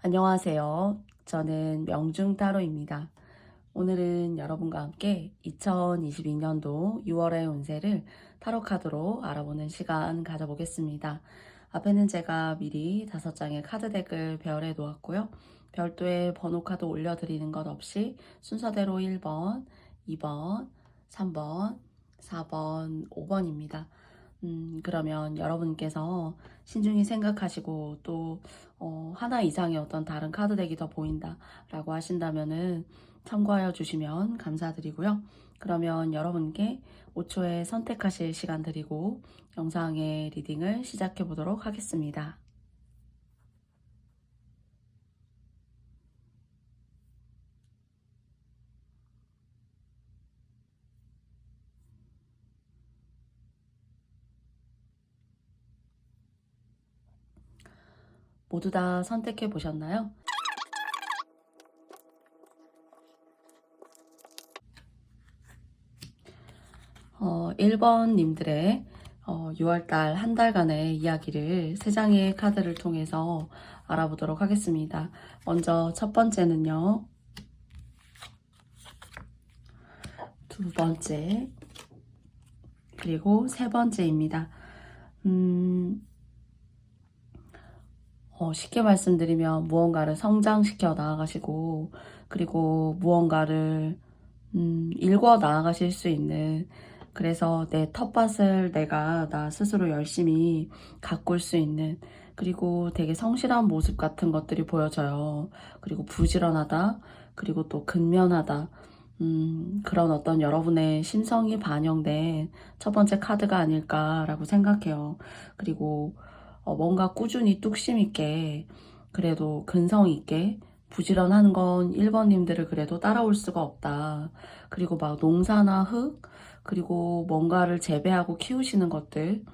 안녕하세요. 저는 명중타로입니다. 오늘은 여러분과 함께 2022년도 6월의 운세를 타로카드로 알아보는 시간 가져보겠습니다. 앞에는 제가 미리 5장의 카드덱을 배열해 놓았고요. 별도의 번호 카드 올려드리는 것 없이 순서대로 1번, 2번, 3번, 4번, 5번입니다. 그러면 여러분께서 신중히 생각하시고 또 하나 이상의 어떤 다른 카드덱이 더 보인다 라고 하신다면은 참고하여 주시면 감사드리고요. 그러면 여러분께 5초에 선택하실 시간 드리고 영상의 리딩을 시작해 보도록 하겠습니다. 모두 다 선택해 보셨나요? 1번 님들의 6월달 한 달간의 이야기를 3장의 카드를 통해서 알아보도록 하겠습니다. 먼저 첫 번째는요. 두 번째, 그리고 세 번째입니다. 쉽게 말씀드리면 무언가를 성장시켜 나아가시고 그리고 무언가를 일궈 나아가실 수 있는, 그래서 내 텃밭을 내가 나 스스로 열심히 가꿀 수 있는, 그리고 되게 성실한 모습 같은 것들이 보여져요. 그리고 부지런하다, 그리고 또 근면하다, 그런 어떤 여러분의 심성이 반영된 첫 번째 카드가 아닐까라고 생각해요. 그리고 뭔가 꾸준히 뚝심 있게, 그래도 근성 있게 부지런한 건 1번님들을 그래도 따라올 수가 없다. 그리고 막 농사나 흙, 그리고 뭔가를 재배하고 키우시는 것들,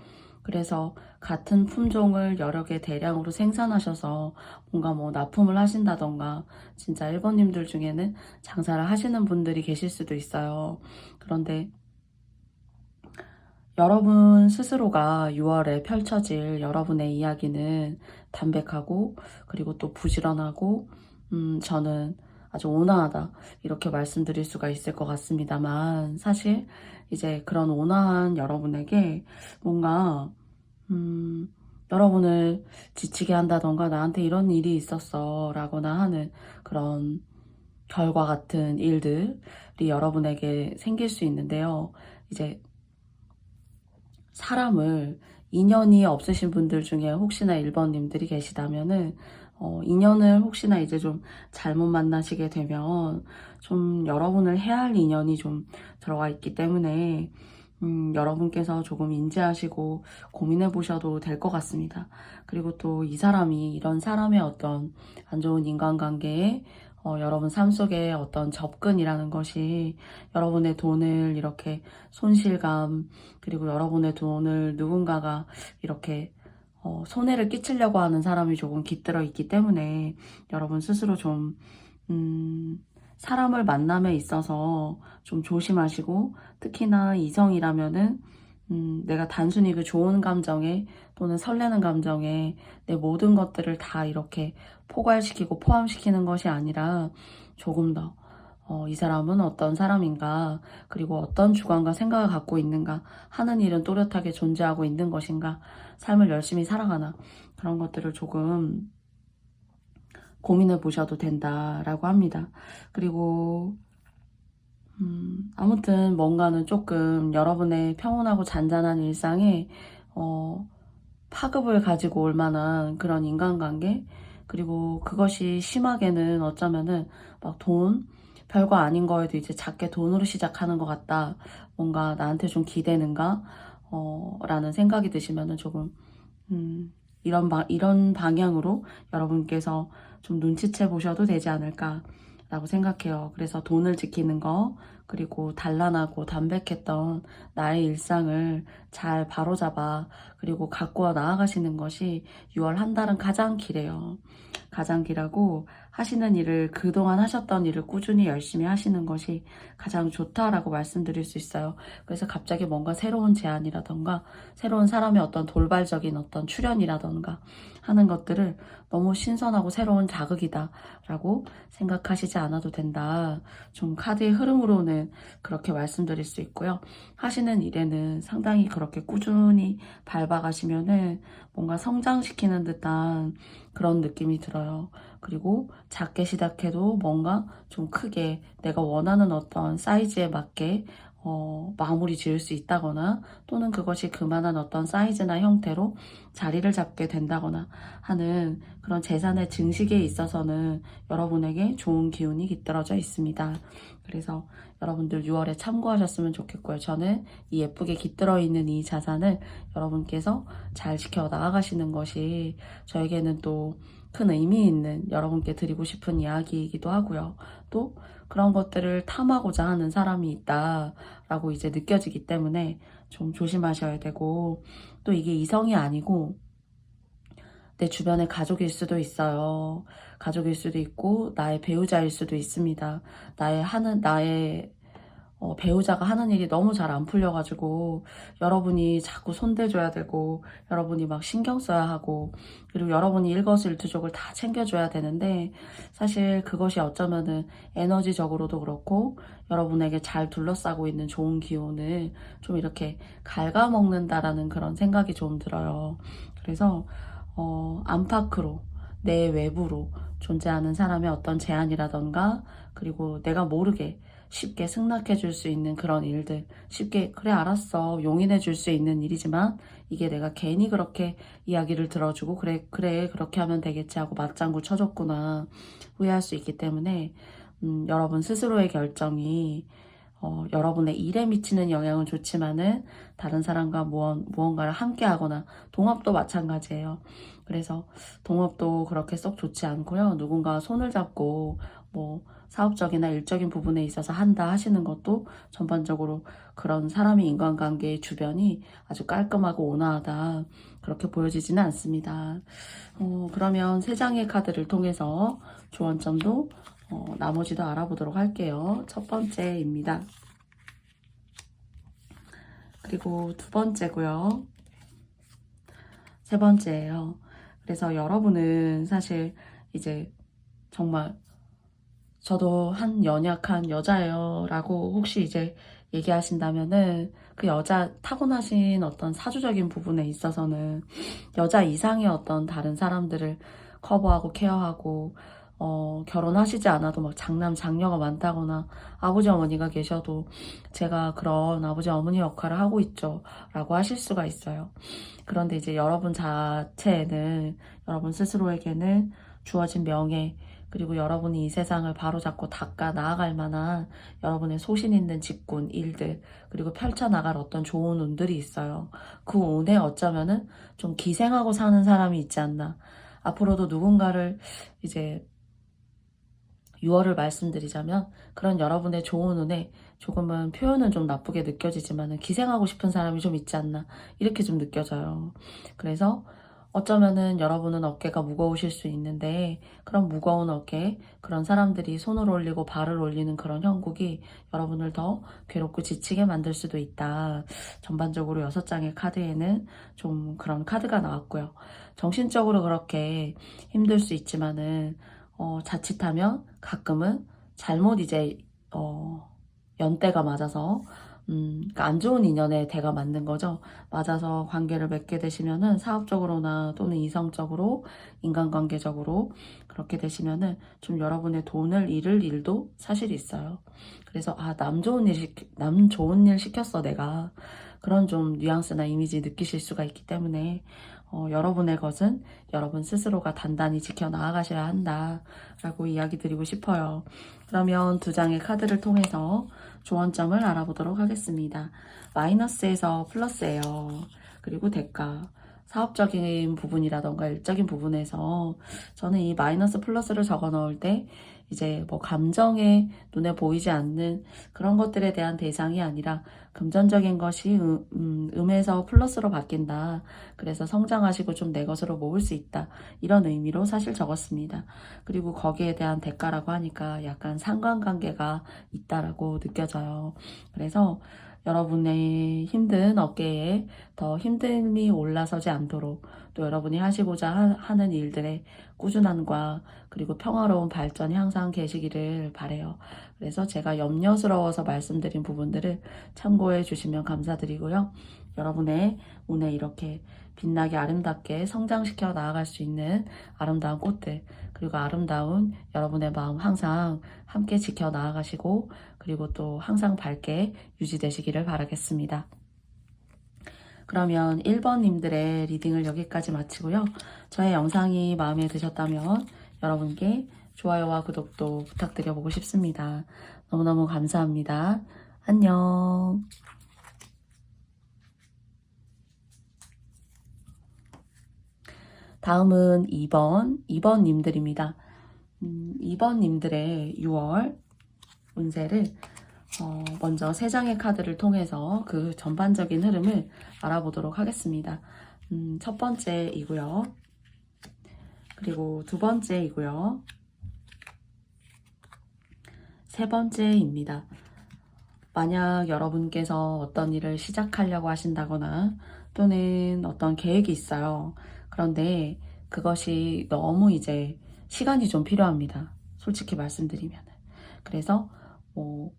그래서 같은 품종을 여러 개 대량으로 생산하셔서 뭔가 뭐 납품을 하신다던가, 진짜 1번님들 중에는 장사를 하시는 분들이 계실 수도 있어요. 그런데 여러분 스스로가 6월에 펼쳐질 여러분의 이야기는 담백하고 그리고 또 부지런하고, 저는 아주 온화하다 이렇게 말씀드릴 수가 있을 것 같습니다만, 사실 이제 그런 온화한 여러분에게 뭔가 여러분을 지치게 한다던가 나한테 이런 일이 있었어 라거나 하는 그런 결과 같은 일들이 여러분에게 생길 수 있는데요. 이제 사람을, 인연이 없으신 분들 중에 혹시나 1번님들이 계시다면은 인연을 혹시나 이제 좀 잘못 만나시게 되면 좀 여러분을 해할 인연이 좀 들어가 있기 때문에 여러분께서 조금 인지하시고 고민해 보셔도 될 것 같습니다. 그리고 또 이 사람이, 이런 사람의 어떤 안 좋은 인간관계에 여러분 삶 속에 어떤 접근이라는 것이 여러분의 돈을 이렇게 손실감, 그리고 여러분의 돈을 누군가가 이렇게 손해를 끼치려고 하는 사람이 조금 깃들어 있기 때문에 여러분 스스로 좀 사람을 만남에 있어서 좀 조심하시고, 특히나 이성이라면은 내가 단순히 그 좋은 감정에 또는 설레는 감정에 내 모든 것들을 다 이렇게 포괄시키고 포함시키는 것이 아니라 조금 더 이 사람은 어떤 사람인가, 그리고 어떤 주관과 생각을 갖고 있는가, 하는 일은 또렷하게 존재하고 있는 것인가, 삶을 열심히 살아가나, 그런 것들을 조금 고민해 보셔도 된다라고 합니다. 그리고 아무튼 뭔가는 조금 여러분의 평온하고 잔잔한 일상에 파급을 가지고 올 만한 그런 인간관계, 그리고 그것이 심하게는 어쩌면은 막 돈, 별거 아닌 거에도 이제 작게 돈으로 시작하는 것 같다, 뭔가 나한테 좀 기대는가 라는 생각이 드시면은 조금 이런 방향으로 여러분께서 좀 눈치채 보셔도 되지 않을까라고 생각해요. 그래서 돈을 지키는 거, 그리고 단란하고 담백했던 나의 일상을 잘 바로잡아 그리고 가꾸어 나아가시는 것이 6월 한 달은 가장 길해요. 가장기라고 하시는 일을 그동안 하셨던 일을 꾸준히 열심히 하시는 것이 가장 좋다라고 말씀드릴 수 있어요. 그래서 갑자기 뭔가 새로운 제안이라던가 새로운 사람의 어떤 돌발적인 어떤 출연이라던가 하는 것들을 너무 신선하고 새로운 자극이다 라고 생각하시지 않아도 된다. 좀 카드의 흐름으로는 그렇게 말씀드릴 수 있고요. 하시는 일에는 상당히 그렇게 꾸준히 밟아가시면은 뭔가 성장시키는 듯한 그런 느낌이 들어요. 그리고 작게 시작해도 뭔가 좀 크게 내가 원하는 어떤 사이즈에 맞게 마무리 지을 수 있다거나 또는 그것이 그만한 어떤 사이즈나 형태로 자리를 잡게 된다거나 하는 그런 재산의 증식에 있어서는 여러분에게 좋은 기운이 깃들어져 있습니다. 그래서 여러분들 6월에 참고하셨으면 좋겠고요. 저는 이 예쁘게 깃들어 있는 이 자산을 여러분께서 잘 지켜 나아가시는 것이 저에게는 또 큰 의미 있는 여러분께 드리고 싶은 이야기이기도 하고요. 또 그런 것들을 탐하고자 하는 사람이 있다라고 이제 느껴지기 때문에 좀 조심하셔야 되고, 또 이게 이성이 아니고 내 주변의 가족일 수도 있어요. 가족일 수도 있고 나의 배우자일 수도 있습니다. 나의 배우자가 하는 일이 너무 잘 안 풀려가지고 여러분이 자꾸 손대줘야 되고 여러분이 막 신경 써야 하고 그리고 여러분이 일거수일투족을 다 챙겨줘야 되는데, 사실 그것이 어쩌면은 에너지적으로도 그렇고 여러분에게 잘 둘러싸고 있는 좋은 기운을 좀 이렇게 갉아먹는다라는 그런 생각이 좀 들어요. 그래서 안팎으로 내 외부로 존재하는 사람의 어떤 제안이라던가 그리고 내가 모르게 쉽게 승낙해 줄 수 있는 그런 일들, 쉽게 그래 알았어 용인해 줄 수 있는 일이지만 이게 내가 괜히 그렇게 이야기를 들어주고 그래 그렇게 하면 되겠지 하고 맞장구 쳐줬구나 후회할 수 있기 때문에 여러분 스스로의 결정이 여러분의 일에 미치는 영향은 좋지만은 다른 사람과 무언가를 함께 하거나 동업도 마찬가지예요. 그래서 동업도 그렇게 썩 좋지 않고요. 누군가 손을 잡고 뭐 사업적이나 일적인 부분에 있어서 한다 하시는 것도 전반적으로 그런 사람의 인간관계의 주변이 아주 깔끔하고 온화하다 그렇게 보여지지는 않습니다. 그러면 세 장의 카드를 통해서 조언점도 나머지도 알아보도록 할게요. 첫 번째입니다. 그리고 두 번째고요. 세 번째예요. 그래서 여러분은 사실 이제 정말 저도 한 연약한 여자예요 라고 혹시 이제 얘기하신다면은 그 여자 타고나신 어떤 사주적인 부분에 있어서는 여자 이상의 어떤 다른 사람들을 커버하고 케어하고 결혼하시지 않아도 막 장남 장녀가 많다거나 아버지 어머니가 계셔도 제가 그런 아버지 어머니 역할을 하고 있죠 라고 하실 수가 있어요. 그런데 이제 여러분 자체에는 여러분 스스로에게는 주어진 명예 그리고 여러분이 이 세상을 바로잡고 닦아 나아갈 만한 여러분의 소신 있는 직군, 일들 그리고 펼쳐나갈 어떤 좋은 운들이 있어요. 그 운에 어쩌면은 좀 기생하고 사는 사람이 있지 않나. 앞으로도 누군가를 이제 6월을 말씀드리자면 그런 여러분의 좋은 운에 조금은 표현은 좀 나쁘게 느껴지지만 기생하고 싶은 사람이 좀 있지 않나 이렇게 좀 느껴져요. 그래서 어쩌면은 여러분은 어깨가 무거우실 수 있는데 그런 무거운 어깨에 그런 사람들이 손을 올리고 발을 올리는 그런 형국이 여러분을 더 괴롭고 지치게 만들 수도 있다. 전반적으로 6장의 카드에는 좀 그런 카드가 나왔고요. 정신적으로 그렇게 힘들 수 있지만은 자칫하면 가끔은 잘못 이제 연대가 맞아서 그러니까 안 좋은 인연에 대가 맞는 거죠. 맞아서 관계를 맺게 되시면은 사업적으로나 또는 이성적으로 인간관계적으로 그렇게 되시면은 좀 여러분의 돈을 잃을 일도 사실 있어요. 그래서 남 좋은 일 시켰어 내가 그런 좀 뉘앙스나 이미지 느끼실 수가 있기 때문에 여러분의 것은 여러분 스스로가 단단히 지켜나가셔야 한다라고 이야기 드리고 싶어요. 그러면 두 장의 카드를 통해서 조언점을 알아보도록 하겠습니다. 마이너스에서 플러스예요. 그리고 대가. 사업적인 부분이라던가 일적인 부분에서 저는 이 마이너스 플러스를 적어 넣을 때 이제 뭐 감정에 눈에 보이지 않는 그런 것들에 대한 대상이 아니라 금전적인 것이 음에서 플러스로 바뀐다. 그래서 성장하시고 좀 내 것으로 모을 수 있다. 이런 의미로 사실 적었습니다. 그리고 거기에 대한 대가라고 하니까 약간 상관관계가 있다라고 느껴져요. 그래서 여러분의 힘든 어깨에 더 힘듦이 올라서지 않도록 또 여러분이 하시고자 하는 일들의 꾸준함과 그리고 평화로운 발전이 항상 계시기를 바라요. 그래서 제가 염려스러워서 말씀드린 부분들을 참고해 주시면 감사드리고요. 여러분의 오늘 이렇게 빛나게 아름답게 성장시켜 나아갈 수 있는 아름다운 꽃들 그리고 아름다운 여러분의 마음 항상 함께 지켜 나아가시고 그리고 또 항상 밝게 유지되시기를 바라겠습니다. 그러면 1번님들의 리딩을 여기까지 마치고요. 저의 영상이 마음에 드셨다면 여러분께 좋아요와 구독도 부탁드려보고 싶습니다. 너무너무 감사합니다. 안녕. 다음은 2번님들입니다. 2번님들의 6월 운세를 먼저 3장의 카드를 통해서 그 전반적인 흐름을 알아보도록 하겠습니다. 첫 번째이고요. 그리고 두 번째이고요. 세 번째입니다. 만약 여러분께서 어떤 일을 시작하려고 하신다거나 또는 어떤 계획이 있어요. 그런데 그것이 너무 이제 시간이 좀 필요합니다. 솔직히 말씀드리면. 그래서 뭐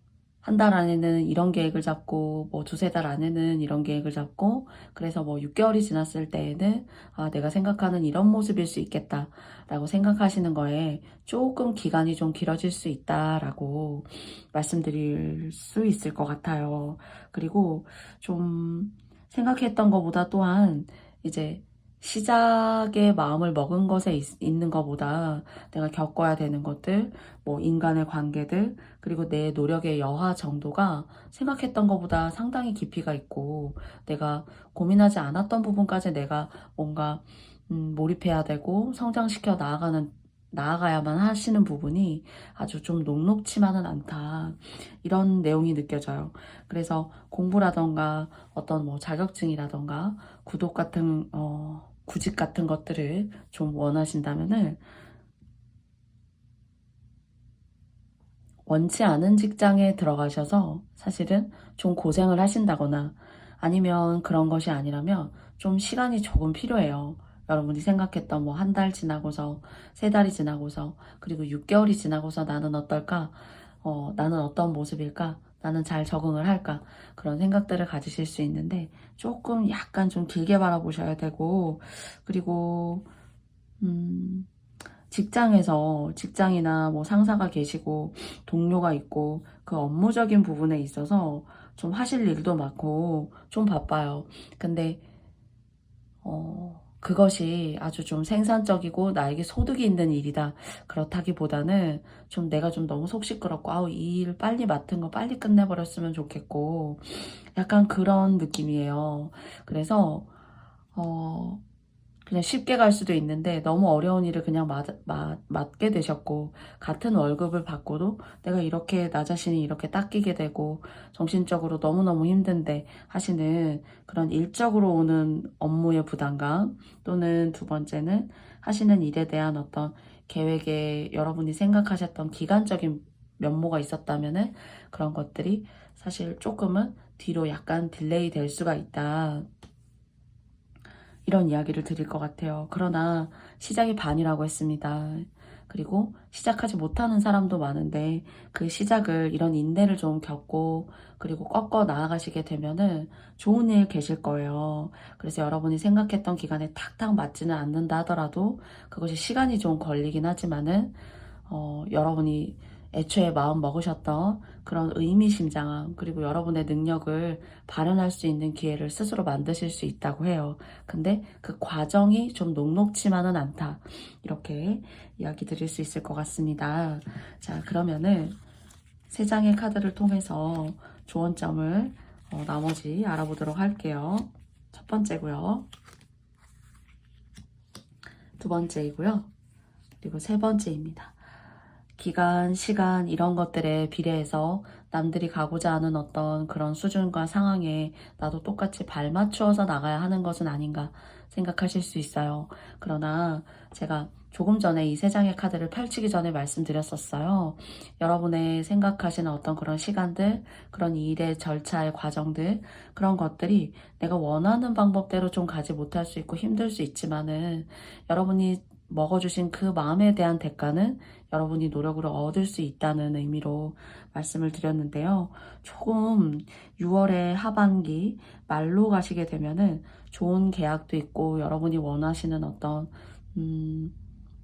한 달 안에는 이런 계획을 잡고 뭐 두세 달 안에는 이런 계획을 잡고 그래서 뭐 6개월이 지났을 때에는 아 내가 생각하는 이런 모습일 수 있겠다 라고 생각하시는 거에 조금 기간이 좀 길어질 수 있다라고 말씀드릴 수 있을 것 같아요. 그리고 좀 생각했던 것보다 또한 이제 시작에 마음을 먹은 것에 있는 것보다 내가 겪어야 되는 것들, 뭐 인간의 관계들, 그리고 내 노력의 여하 정도가 생각했던 것보다 상당히 깊이가 있고 내가 고민하지 않았던 부분까지 내가 뭔가 몰입해야 되고 성장시켜 나아가야만 하시는 부분이 아주 좀 녹록치만은 않다. 이런 내용이 느껴져요. 그래서 공부라던가 어떤 뭐 자격증이라던가 구직 같은 것들을 좀 원하신다면은 원치 않은 직장에 들어가셔서 사실은 좀 고생을 하신다거나 아니면 그런 것이 아니라면 좀 시간이 조금 필요해요. 여러분이 생각했던 뭐 한 달 지나고서 세 달이 지나고서 그리고 6개월이 지나고서 나는 어떨까? 나는 어떤 모습일까? 나는 잘 적응을 할까? 그런 생각들을 가지실 수 있는데 조금 약간 좀 길게 바라보셔야 되고 그리고 직장이나 뭐 상사가 계시고 동료가 있고 그 업무적인 부분에 있어서 좀 하실 일도 많고 좀 바빠요. 근데 그것이 아주 좀 생산적이고 나에게 소득이 있는 일이다. 그렇다기보다는 좀 내가 좀 너무 속 시끄럽고 아우 이 일 빨리 맡은 거 빨리 끝내버렸으면 좋겠고 약간 그런 느낌이에요. 그래서 그냥 쉽게 갈 수도 있는데 너무 어려운 일을 그냥 맡게 되셨고 같은 월급을 받고도 내가 이렇게 나 자신이 이렇게 닦이게 되고 정신적으로 너무너무 힘든데 하시는 그런 일적으로 오는 업무의 부담감 또는 두 번째는 하시는 일에 대한 어떤 계획에 여러분이 생각하셨던 기간적인 면모가 있었다면은 그런 것들이 사실 조금은 뒤로 약간 딜레이 될 수가 있다. 이런 이야기를 드릴 것 같아요. 그러나 시작이 반이라고 했습니다. 그리고 시작하지 못하는 사람도 많은데 그 시작을 이런 인내를 좀 겪고 그리고 꺾어 나아가시게 되면은 좋은 일 계실 거예요. 그래서 여러분이 생각했던 기간에 탁탁 맞지는 않는다 하더라도 그것이 시간이 좀 걸리긴 하지만은 여러분이 애초에 마음 먹으셨던 그런 의미심장함 그리고 여러분의 능력을 발현할 수 있는 기회를 스스로 만드실 수 있다고 해요. 근데 그 과정이 좀 녹록치만은 않다. 이렇게 이야기 드릴 수 있을 것 같습니다. 자, 그러면은 3장의 카드를 통해서 조언점을 나머지 알아보도록 할게요. 첫 번째고요. 두 번째이고요. 그리고 세 번째입니다. 기간, 시간 이런 것들에 비례해서 남들이 가고자 하는 어떤 그런 수준과 상황에 나도 똑같이 발맞추어서 나가야 하는 것은 아닌가 생각하실 수 있어요. 그러나 제가 조금 전에 이 세 장의 카드를 펼치기 전에 말씀드렸었어요. 여러분의 생각하시는 어떤 그런 시간들, 그런 일의 절차의 과정들, 그런 것들이 내가 원하는 방법대로 좀 가지 못할 수 있고 힘들 수 있지만은 여러분이 먹어주신 그 마음에 대한 대가는 여러분이 노력으로 얻을 수 있다는 의미로 말씀을 드렸는데요. 조금 6월의 하반기 말로 가시게 되면은 좋은 계약도 있고 여러분이 원하시는 어떤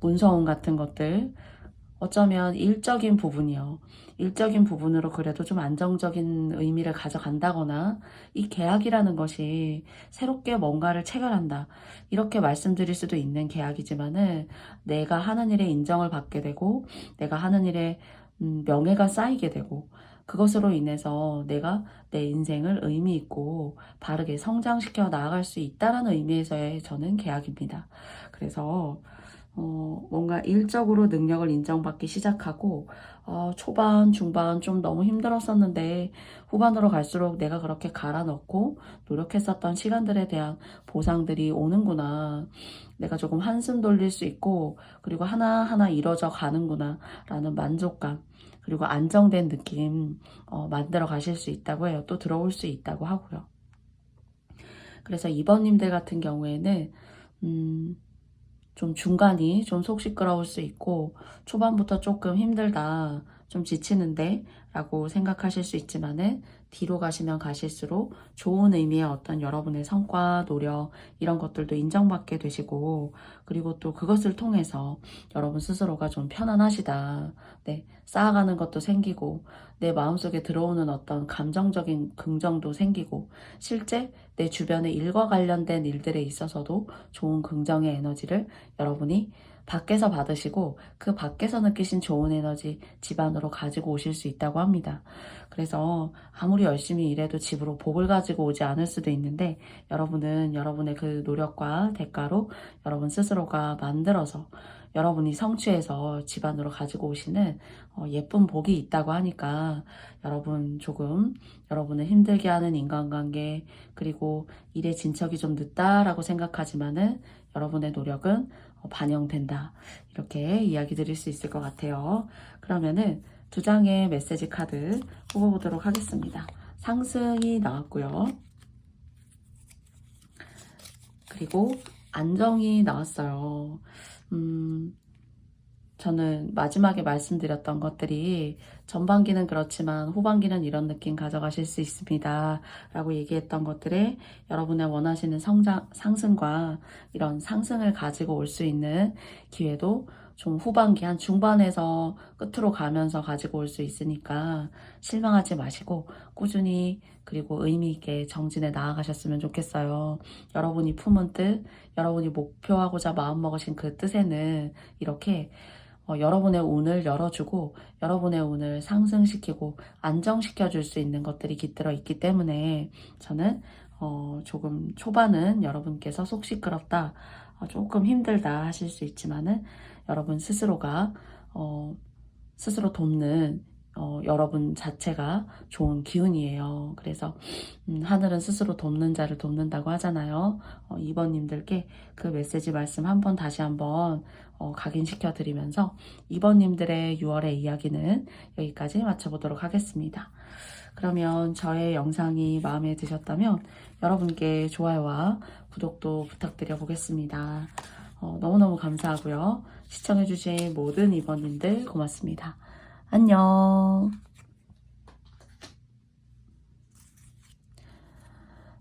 문서운 같은 것들, 어쩌면 일적인 부분이요. 일적인 부분으로 그래도 좀 안정적인 의미를 가져간다거나 이 계약이라는 것이 새롭게 뭔가를 체결한다. 이렇게 말씀드릴 수도 있는 계약이지만은 내가 하는 일에 인정을 받게 되고 내가 하는 일에 명예가 쌓이게 되고 그것으로 인해서 내가 내 인생을 의미 있고 바르게 성장시켜 나아갈 수 있다는 의미에서의 저는 계약입니다. 그래서 뭔가 일적으로 능력을 인정받기 시작하고 초반, 중반 좀 너무 힘들었었는데 후반으로 갈수록 내가 그렇게 갈아 넣고 노력했었던 시간들에 대한 보상들이 오는구나. 내가 조금 한숨 돌릴 수 있고 그리고 하나하나 이뤄져 가는구나 라는 만족감 그리고 안정된 느낌 만들어 가실 수 있다고 해요. 또 들어올 수 있다고 하고요. 그래서 2번님들 같은 경우에는 좀 중간이 좀 속 시끄러울 수 있고 초반부터 조금 힘들다, 좀 지치는데 라고 생각하실 수 있지만은 뒤로 가시면 가실수록 좋은 의미의 어떤 여러분의 성과, 노력 이런 것들도 인정받게 되시고 그리고 또 그것을 통해서 여러분 스스로가 좀 편안하시다. 네, 쌓아가는 것도 생기고 내 마음속에 들어오는 어떤 감정적인 긍정도 생기고 실제 내 주변의 일과 관련된 일들에 있어서도 좋은 긍정의 에너지를 여러분이 밖에서 받으시고 그 밖에서 느끼신 좋은 에너지 집 안으로 가지고 오실 수 있다고 합니다. 그래서 아무리 열심히 일해도 집으로 복을 가지고 오지 않을 수도 있는데 여러분은 여러분의 그 노력과 대가로 여러분 스스로가 만들어서 여러분이 성취해서 집 안으로 가지고 오시는 예쁜 복이 있다고 하니까 여러분 조금 여러분을 힘들게 하는 인간관계 그리고 일의 진척이 좀 늦다라고 생각하지만은 여러분의 노력은 반영된다. 이렇게 이야기 드릴 수 있을 것 같아요. 그러면은 두 장의 메시지 카드 뽑아보도록 하겠습니다. 상승이 나왔고요. 그리고 안정이 나왔어요. 저는 마지막에 말씀드렸던 것들이 전반기는 그렇지만 후반기는 이런 느낌 가져가실 수 있습니다. 라고 얘기했던 것들에 여러분의 원하시는 상승과 이런 상승을 가지고 올 수 있는 기회도 좀 후반기 한 중반에서 끝으로 가면서 가지고 올 수 있으니까 실망하지 마시고 꾸준히 그리고 의미 있게 정진해 나아가셨으면 좋겠어요. 여러분이 품은 뜻, 여러분이 목표하고자 마음먹으신 그 뜻에는 이렇게 여러분의 운을 열어주고 여러분의 운을 상승시키고 안정시켜 줄 수 있는 것들이 깃들어 있기 때문에 저는 조금 초반은 여러분께서 속 시끄럽다, 조금 힘들다 하실 수 있지만은 여러분 스스로가 스스로 돕는 여러분 자체가 좋은 기운이에요. 그래서 하늘은 스스로 돕는 자를 돕는다고 하잖아요. 2번님들께 그 메시지 말씀 한번 다시 한번 각인시켜 드리면서 2번님들의 6월의 이야기는 여기까지 마쳐보도록 하겠습니다. 그러면 저의 영상이 마음에 드셨다면 여러분께 좋아요와 구독도 부탁드려 보겠습니다. 너무너무 감사하고요. 시청해주신 모든 2번님들 고맙습니다. 안녕.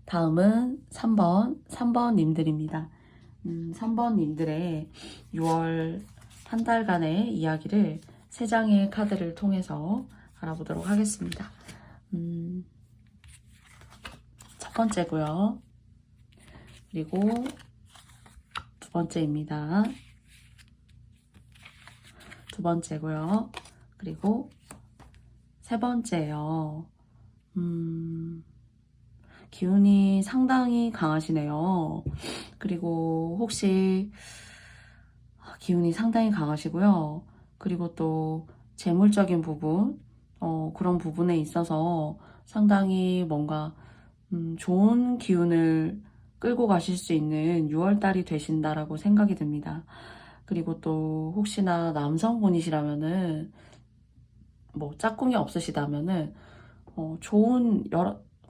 다음은 3번 님들입니다. 3번 님들의 6월 한 달간의 이야기를 3장의 카드를 통해서 알아보도록 하겠습니다. 첫 번째고요. 그리고 두 번째입니다. 두 번째고요. 그리고 세 번째예요. 기운이 상당히 강하시네요. 그리고 혹시 기운이 상당히 강하시고요. 그리고 또 재물적인 부분, 그런 부분에 있어서 상당히 뭔가 좋은 기운을 끌고 가실 수 있는 6월달이 되신다라고 생각이 듭니다. 그리고 또 혹시나 남성분이시라면은 뭐 짝꿍이 없으시다면은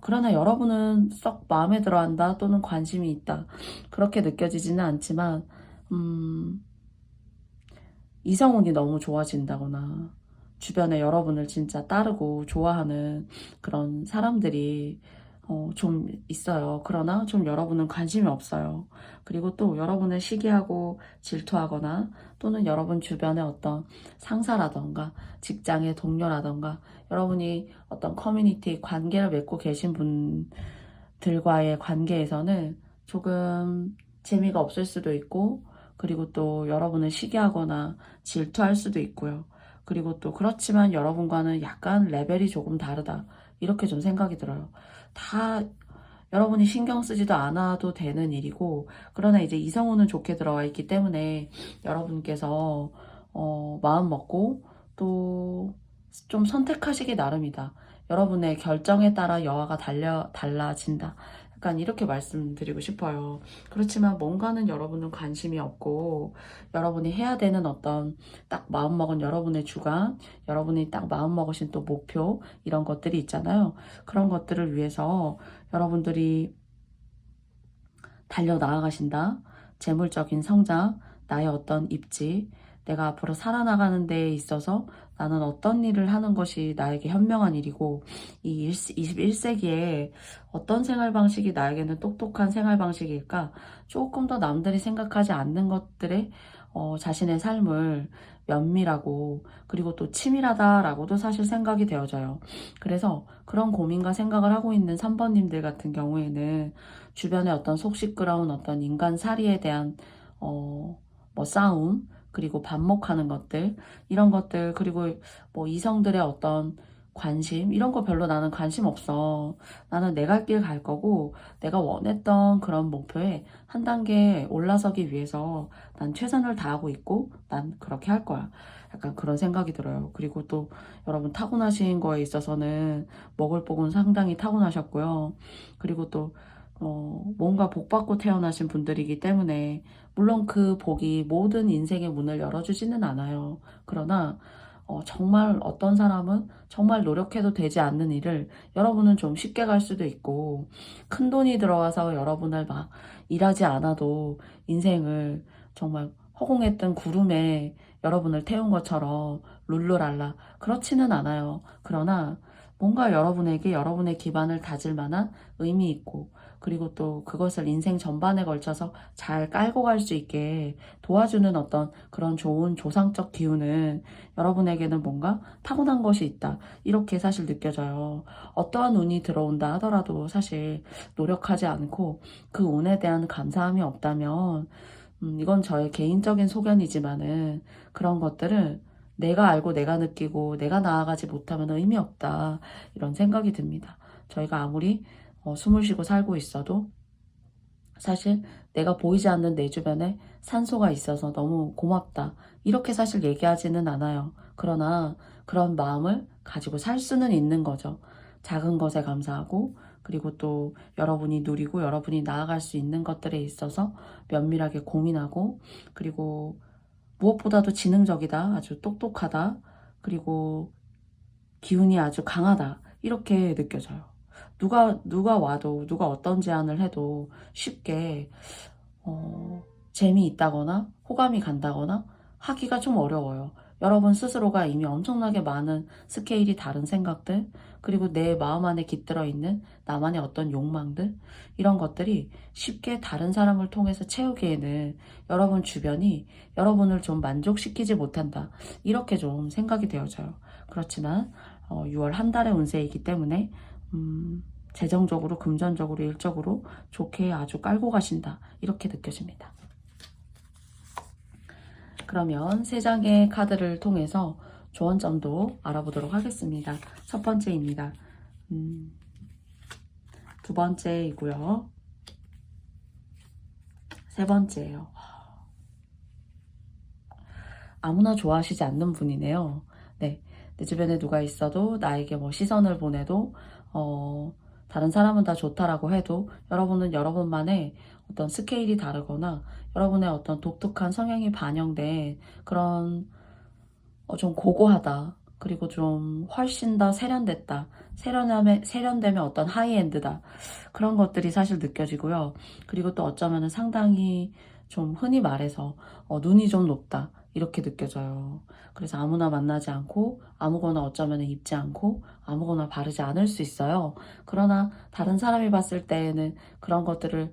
그러나 여러분은 썩 마음에 들어한다 또는 관심이 있다 그렇게 느껴지지는 않지만 이성운이 너무 좋아진다거나 주변에 여러분을 진짜 따르고 좋아하는 그런 사람들이 좀 있어요. 그러나 좀 여러분은 관심이 없어요. 그리고 또 여러분을 시기하고 질투하거나 또는 여러분 주변의 어떤 상사라던가 직장의 동료라던가 여러분이 어떤 커뮤니티 관계를 맺고 계신 분들과의 관계에서는 조금 재미가 없을 수도 있고 그리고 또 여러분을 시기하거나 질투할 수도 있고요. 그리고 또 그렇지만 여러분과는 약간 레벨이 조금 다르다. 이렇게 좀 생각이 들어요. 다 여러분이 신경 쓰지도 않아도 되는 일이고 그러나 이제 이성우는 좋게 들어와 있기 때문에 여러분께서 마음 먹고 또 좀 선택하시기 나름이다. 여러분의 결정에 따라 여하가 달라진다. 약간 이렇게 말씀드리고 싶어요. 그렇지만 뭔가는 여러분은 관심이 없고 여러분이 해야 되는 어떤 딱 마음먹은 여러분의 주관, 여러분이 딱 마음먹으신 또 목표 이런 것들이 있잖아요. 그런 것들을 위해서 여러분들이 달려나아가신다. 재물적인 성장, 나의 어떤 입지, 내가 앞으로 살아나가는 데에 있어서 나는 어떤 일을 하는 것이 나에게 현명한 일이고 이 21세기에 어떤 생활 방식이 나에게는 똑똑한 생활 방식일까? 조금 더 남들이 생각하지 않는 것들에 자신의 삶을 면밀하고 그리고 또 치밀하다라고도 사실 생각이 되어져요. 그래서 그런 고민과 생각을 하고 있는 3번님들 같은 경우에는 주변에 어떤 속 시끄러운 어떤 인간살이에 대한 뭐 싸움 그리고 반목하는 것들 이런 것들 그리고 뭐 이성들의 어떤 관심 이런 거 별로 나는 관심 없어. 나는 내 갈 길 갈 거고 내가 원했던 그런 목표에 한 단계 올라서기 위해서 난 최선을 다하고 있고 난 그렇게 할 거야. 약간 그런 생각이 들어요. 그리고 또 여러분 타고나신 거에 있어서는 먹을 복은 상당히 타고나셨고요. 그리고 또 뭔가 복 받고 태어나신 분들이기 때문에 물론 그 복이 모든 인생의 문을 열어주지는 않아요. 그러나 정말 어떤 사람은 정말 노력해도 되지 않는 일을 여러분은 좀 쉽게 갈 수도 있고 큰 돈이 들어와서 여러분을 막 일하지 않아도 인생을 정말 허공에 뜬 구름에 여러분을 태운 것처럼 룰루랄라 그렇지는 않아요. 그러나 뭔가 여러분에게 여러분의 기반을 다질 만한 의미 있고 그리고 또 그것을 인생 전반에 걸쳐서 잘 깔고 갈 수 있게 도와주는 어떤 그런 좋은 조상적 기운은 여러분에게는 뭔가 타고난 것이 있다. 이렇게 사실 느껴져요. 어떠한 운이 들어온다 하더라도 사실 노력하지 않고 그 운에 대한 감사함이 없다면 이건 저의 개인적인 소견이지만은 그런 것들은 내가 알고 내가 느끼고 내가 나아가지 못하면 의미 없다. 이런 생각이 듭니다. 저희가 아무리 숨을 쉬고 살고 있어도 사실 내가 보이지 않는 내 주변에 산소가 있어서 너무 고맙다. 이렇게 사실 얘기하지는 않아요. 그러나 그런 마음을 가지고 살 수는 있는 거죠. 작은 것에 감사하고 그리고 또 여러분이 누리고 여러분이 나아갈 수 있는 것들에 있어서 면밀하게 고민하고 그리고 무엇보다도 지능적이다. 아주 똑똑하다. 그리고 기운이 아주 강하다. 이렇게 느껴져요. 누가 와도, 누가 어떤 제안을 해도 쉽게, 재미있다거나, 호감이 간다거나 하기가 좀 어려워요. 여러분 스스로가 이미 엄청나게 많은 스케일이 다른 생각들, 그리고 내 마음 안에 깃들어 있는 나만의 어떤 욕망들, 이런 것들이 쉽게 다른 사람을 통해서 채우기에는 여러분 주변이 여러분을 좀 만족시키지 못한다. 이렇게 좀 생각이 되어져요. 그렇지만, 6월 한 달의 운세이기 때문에 재정적으로 금전적으로 일적으로 좋게 아주 깔고 가신다 이렇게 느껴집니다. 그러면 세 장의 카드를 통해서 조언점도 알아보도록 하겠습니다. 첫 번째입니다. 두 번째이고요. 세 번째예요. 아무나 좋아하시지 않는 분이네요. 네. 내 주변에 누가 있어도 나에게 뭐 시선을 보내도 다른 사람은 다 좋다라고 해도 여러분은 여러분만의 어떤 스케일이 다르거나 여러분의 어떤 독특한 성향이 반영된 그런 좀 고고하다. 그리고 좀 훨씬 더 세련됐다. 세련되면 어떤 하이엔드다. 그런 것들이 사실 느껴지고요. 그리고 또 어쩌면 상당히 좀 흔히 말해서 눈이 좀 높다. 이렇게 느껴져요. 그래서 아무나 만나지 않고 아무거나 어쩌면 입지 않고 아무거나 바르지 않을 수 있어요. 그러나 다른 사람이 봤을 때에는 그런 것들을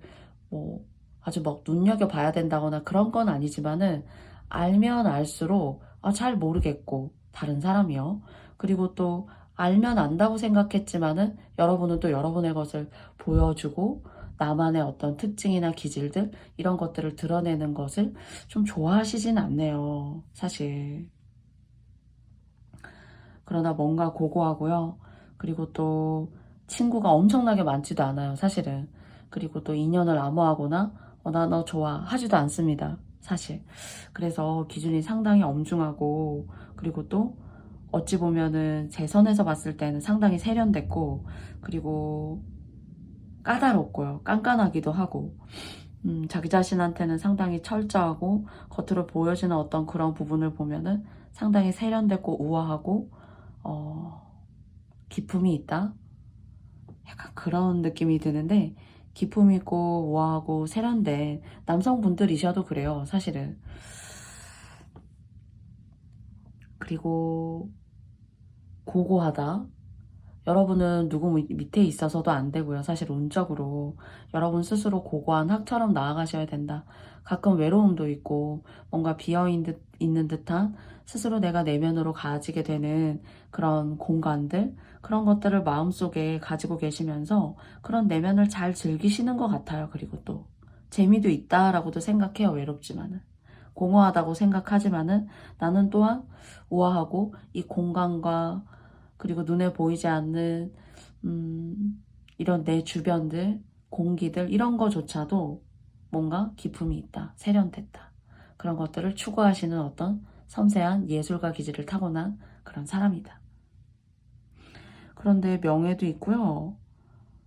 뭐 아주 막 눈여겨봐야 된다거나 그런 건 아니지만은 알면 알수록 잘 모르겠고 다른 사람이요. 그리고 또 알면 안다고 생각했지만은 여러분은 또 여러분의 것을 보여주고 나만의 어떤 특징이나 기질들 이런 것들을 드러내는 것을 좀 좋아하시진 않네요. 사실. 그러나 뭔가 고고하고요. 그리고 또 친구가 엄청나게 많지도 않아요. 사실은. 그리고 또 인연을 암호하거나 나 너 좋아 하지도 않습니다. 사실. 그래서 기준이 상당히 엄중하고 그리고 또 어찌 보면은 제 선에서 봤을 때는 상당히 세련됐고 그리고 까다롭고요. 깐깐하기도 하고 자기 자신한테는 상당히 철저하고 겉으로 보여지는 어떤 그런 부분을 보면은 상당히 세련됐고 우아하고 기품이 있다. 약간 그런 느낌이 드는데 기품 있고 우아하고 세련된 남성분들이셔도 그래요. 사실은. 그리고 고고하다. 여러분은 누구 밑에 있어서도 안 되고요. 사실 운적으로 여러분 스스로 고고한 학처럼 나아가셔야 된다. 가끔 외로움도 있고 뭔가 있는 듯한 스스로 내가 내면으로 가지게 되는 그런 공간들 그런 것들을 마음속에 가지고 계시면서 그런 내면을 잘 즐기시는 것 같아요. 그리고 또 재미도 있다라고도 생각해요. 외롭지만은. 공허하다고 생각하지만은 나는 또한 우아하고 이 공간과 그리고 눈에 보이지 않는 이런 내 주변들, 공기들 이런 거조차도 뭔가 기품이 있다, 세련됐다. 그런 것들을 추구하시는 어떤 섬세한 예술가 기질을 타고난 그런 사람이다. 그런데 명예도 있고요.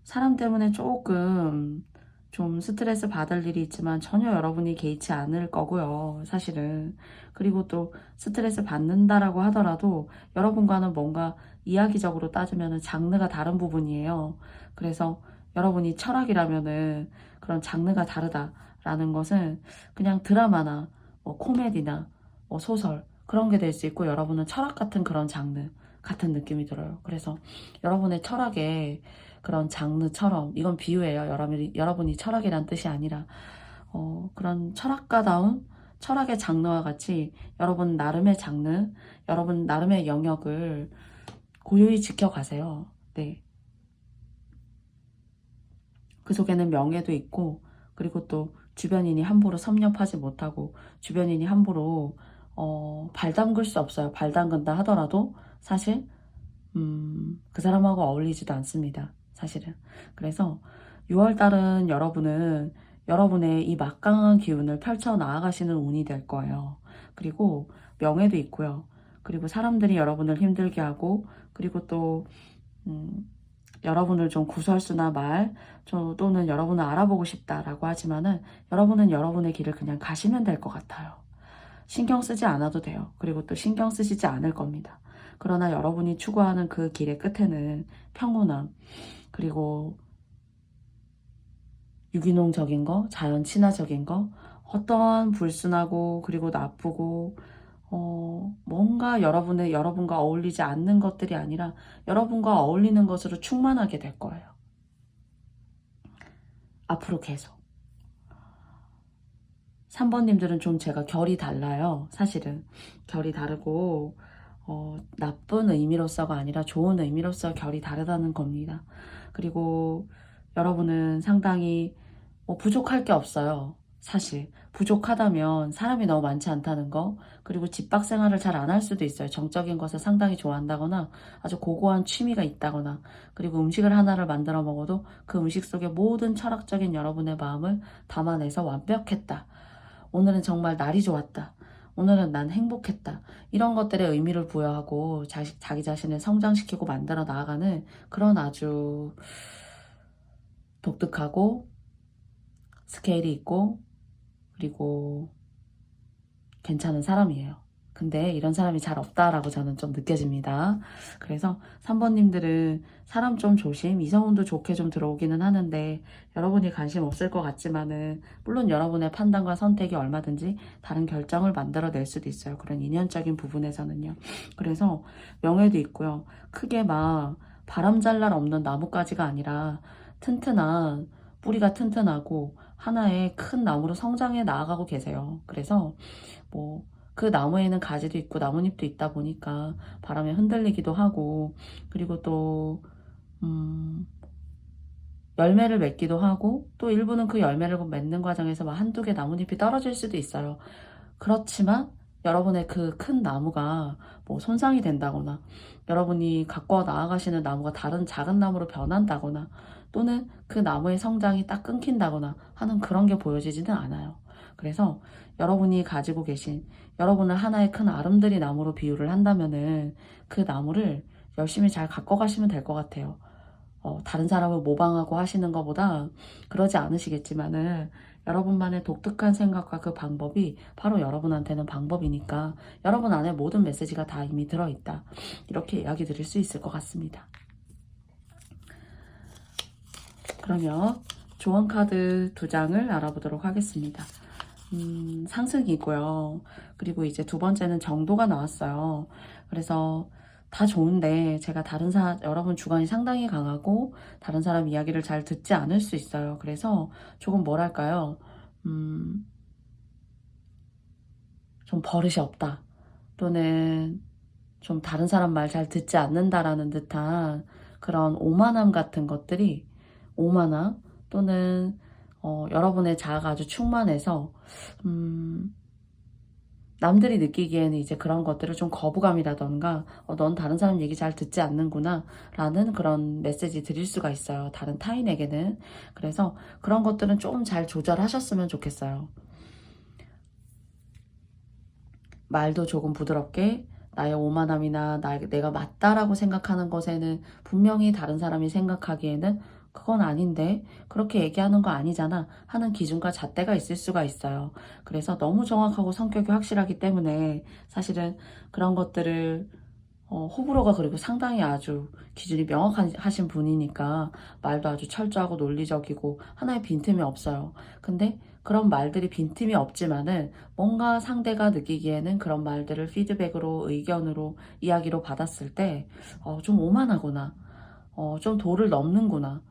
사람 때문에 조금 좀 스트레스 받을 일이 있지만 전혀 여러분이 개의치 않을 거고요. 사실은. 그리고 또 스트레스 받는다라고 하더라도 여러분과는 뭔가 이야기적으로 따지면 장르가 다른 부분이에요. 그래서 여러분이 철학이라면은 그런 장르가 다르다라는 것은 그냥 드라마나 뭐 코미디나 뭐 소설 그런 게 될 수 있고 여러분은 철학 같은 그런 장르 같은 느낌이 들어요. 그래서 여러분의 철학에 그런 장르처럼 이건 비유예요. 여러분이 철학이란 뜻이 아니라 그런 철학가다운 철학의 장르와 같이 여러분 나름의 장르, 여러분 나름의 영역을 고유히 지켜가세요. 네. 그 속에는 명예도 있고 그리고 또 주변인이 함부로 섭렵하지 못하고 주변인이 함부로 발 담글 수 없어요. 발 담근다 하더라도 사실 그 사람하고 어울리지도 않습니다. 사실은. 그래서 6월달은 여러분은 여러분의 이 막강한 기운을 펼쳐 나아가시는 운이 될 거예요. 그리고 명예도 있고요. 그리고 사람들이 여러분을 힘들게 하고 그리고 또 여러분을 좀 구설수나 또는 여러분을 알아보고 싶다라고 하지만은 여러분은 여러분의 길을 그냥 가시면 될 것 같아요. 신경 쓰지 않아도 돼요. 그리고 또 신경 쓰시지 않을 겁니다. 그러나 여러분이 추구하는 그 길의 끝에는 평온함, 그리고 유기농적인 거, 자연 친화적인 거, 어떠한 불순하고 그리고 나쁘고 뭔가 여러분과 어울리지 않는 것들이 아니라 여러분과 어울리는 것으로 충만하게 될 거예요. 앞으로 계속. 3번님들은 좀 제가 결이 달라요. 사실은. 결이 다르고 나쁜 의미로서가 아니라 좋은 의미로서 결이 다르다는 겁니다. 그리고 여러분은 상당히 부족할 게 없어요. 사실 부족하다면 사람이 너무 많지 않다는 거 그리고 집밥 생활을 잘 안 할 수도 있어요. 정적인 것을 상당히 좋아한다거나 아주 고고한 취미가 있다거나 그리고 음식을 하나를 만들어 먹어도 그 음식 속에 모든 철학적인 여러분의 마음을 담아내서 완벽했다. 오늘은 정말 날이 좋았다. 오늘은 난 행복했다. 이런 것들에 의미를 부여하고 자기 자신을 성장시키고 만들어 나아가는 그런 아주 독특하고 스케일이 있고 그리고 괜찮은 사람이에요. 근데 이런 사람이 잘 없다라고 저는 좀 느껴집니다. 그래서 3번님들은 사람 좀 조심, 이성운도 좋게 좀 들어오기는 하는데 여러분이 관심 없을 것 같지만은 물론 여러분의 판단과 선택이 얼마든지 다른 결정을 만들어낼 수도 있어요. 그런 인연적인 부분에서는요. 그래서 명예도 있고요. 크게 막 바람 잘 날 없는 나뭇가지가 아니라 튼튼한 뿌리가 튼튼하고 하나의 큰 나무로 성장해 나아가고 계세요. 그래서 뭐 그 나무에는 가지도 있고 나뭇잎도 있다 보니까 바람에 흔들리기도 하고 그리고 또 열매를 맺기도 하고 또 일부는 그 열매를 맺는 과정에서 막 한두 개 나뭇잎이 떨어질 수도 있어요. 그렇지만 여러분의 그 큰 나무가 뭐 손상이 된다거나 여러분이 갖고 나아가시는 나무가 다른 작은 나무로 변한다거나 또는 그 나무의 성장이 딱 끊긴다거나 하는 그런 게 보여지지는 않아요. 그래서 여러분이 가지고 계신 여러분을 하나의 큰 아름드리 나무로 비유를 한다면은 그 나무를 열심히 잘 갖고 가시면 될 것 같아요. 다른 사람을 모방하고 하시는 것보다 그러지 않으시겠지만은 여러분만의 독특한 생각과 그 방법이 바로 여러분한테는 방법이니까 여러분 안에 모든 메시지가 다 이미 들어있다. 이렇게 이야기 드릴 수 있을 것 같습니다. 그러면 조언 카드 2장을 알아보도록 하겠습니다. 상승이고요. 그리고 이제 두 번째는 정도가 나왔어요. 그래서 다 좋은데 제가 여러분 주관이 상당히 강하고 다른 사람 이야기를 잘 듣지 않을 수 있어요. 그래서 조금 뭐랄까요? 좀 버릇이 없다. 또는 좀 다른 사람 말 잘 듣지 않는다라는 듯한 그런 오만함 같은 것들이 오만함 또는 여러분의 자아가 아주 충만해서 남들이 느끼기에는 이제 그런 것들을 좀 거부감이라던가 넌 다른 사람 얘기 잘 듣지 않는구나 라는 그런 메시지 드릴 수가 있어요. 다른 타인에게는. 그래서 그런 것들은 좀 잘 조절하셨으면 좋겠어요. 말도 조금 부드럽게 나의 오만함이나 내가 맞다라고 생각하는 것에는 분명히 다른 사람이 생각하기에는 그건 아닌데 그렇게 얘기하는 거 아니잖아 하는 기준과 잣대가 있을 수가 있어요. 그래서 너무 정확하고 성격이 확실하기 때문에 사실은 그런 것들을 호불호가 그리고 상당히 아주 기준이 명확하신 분이니까 말도 아주 철저하고 논리적이고 하나의 빈틈이 없어요. 근데 그런 말들이 빈틈이 없지만은 뭔가 상대가 느끼기에는 그런 말들을 피드백으로 의견으로 이야기로 받았을 때 좀 오만하구나. 좀 도를 넘는구나.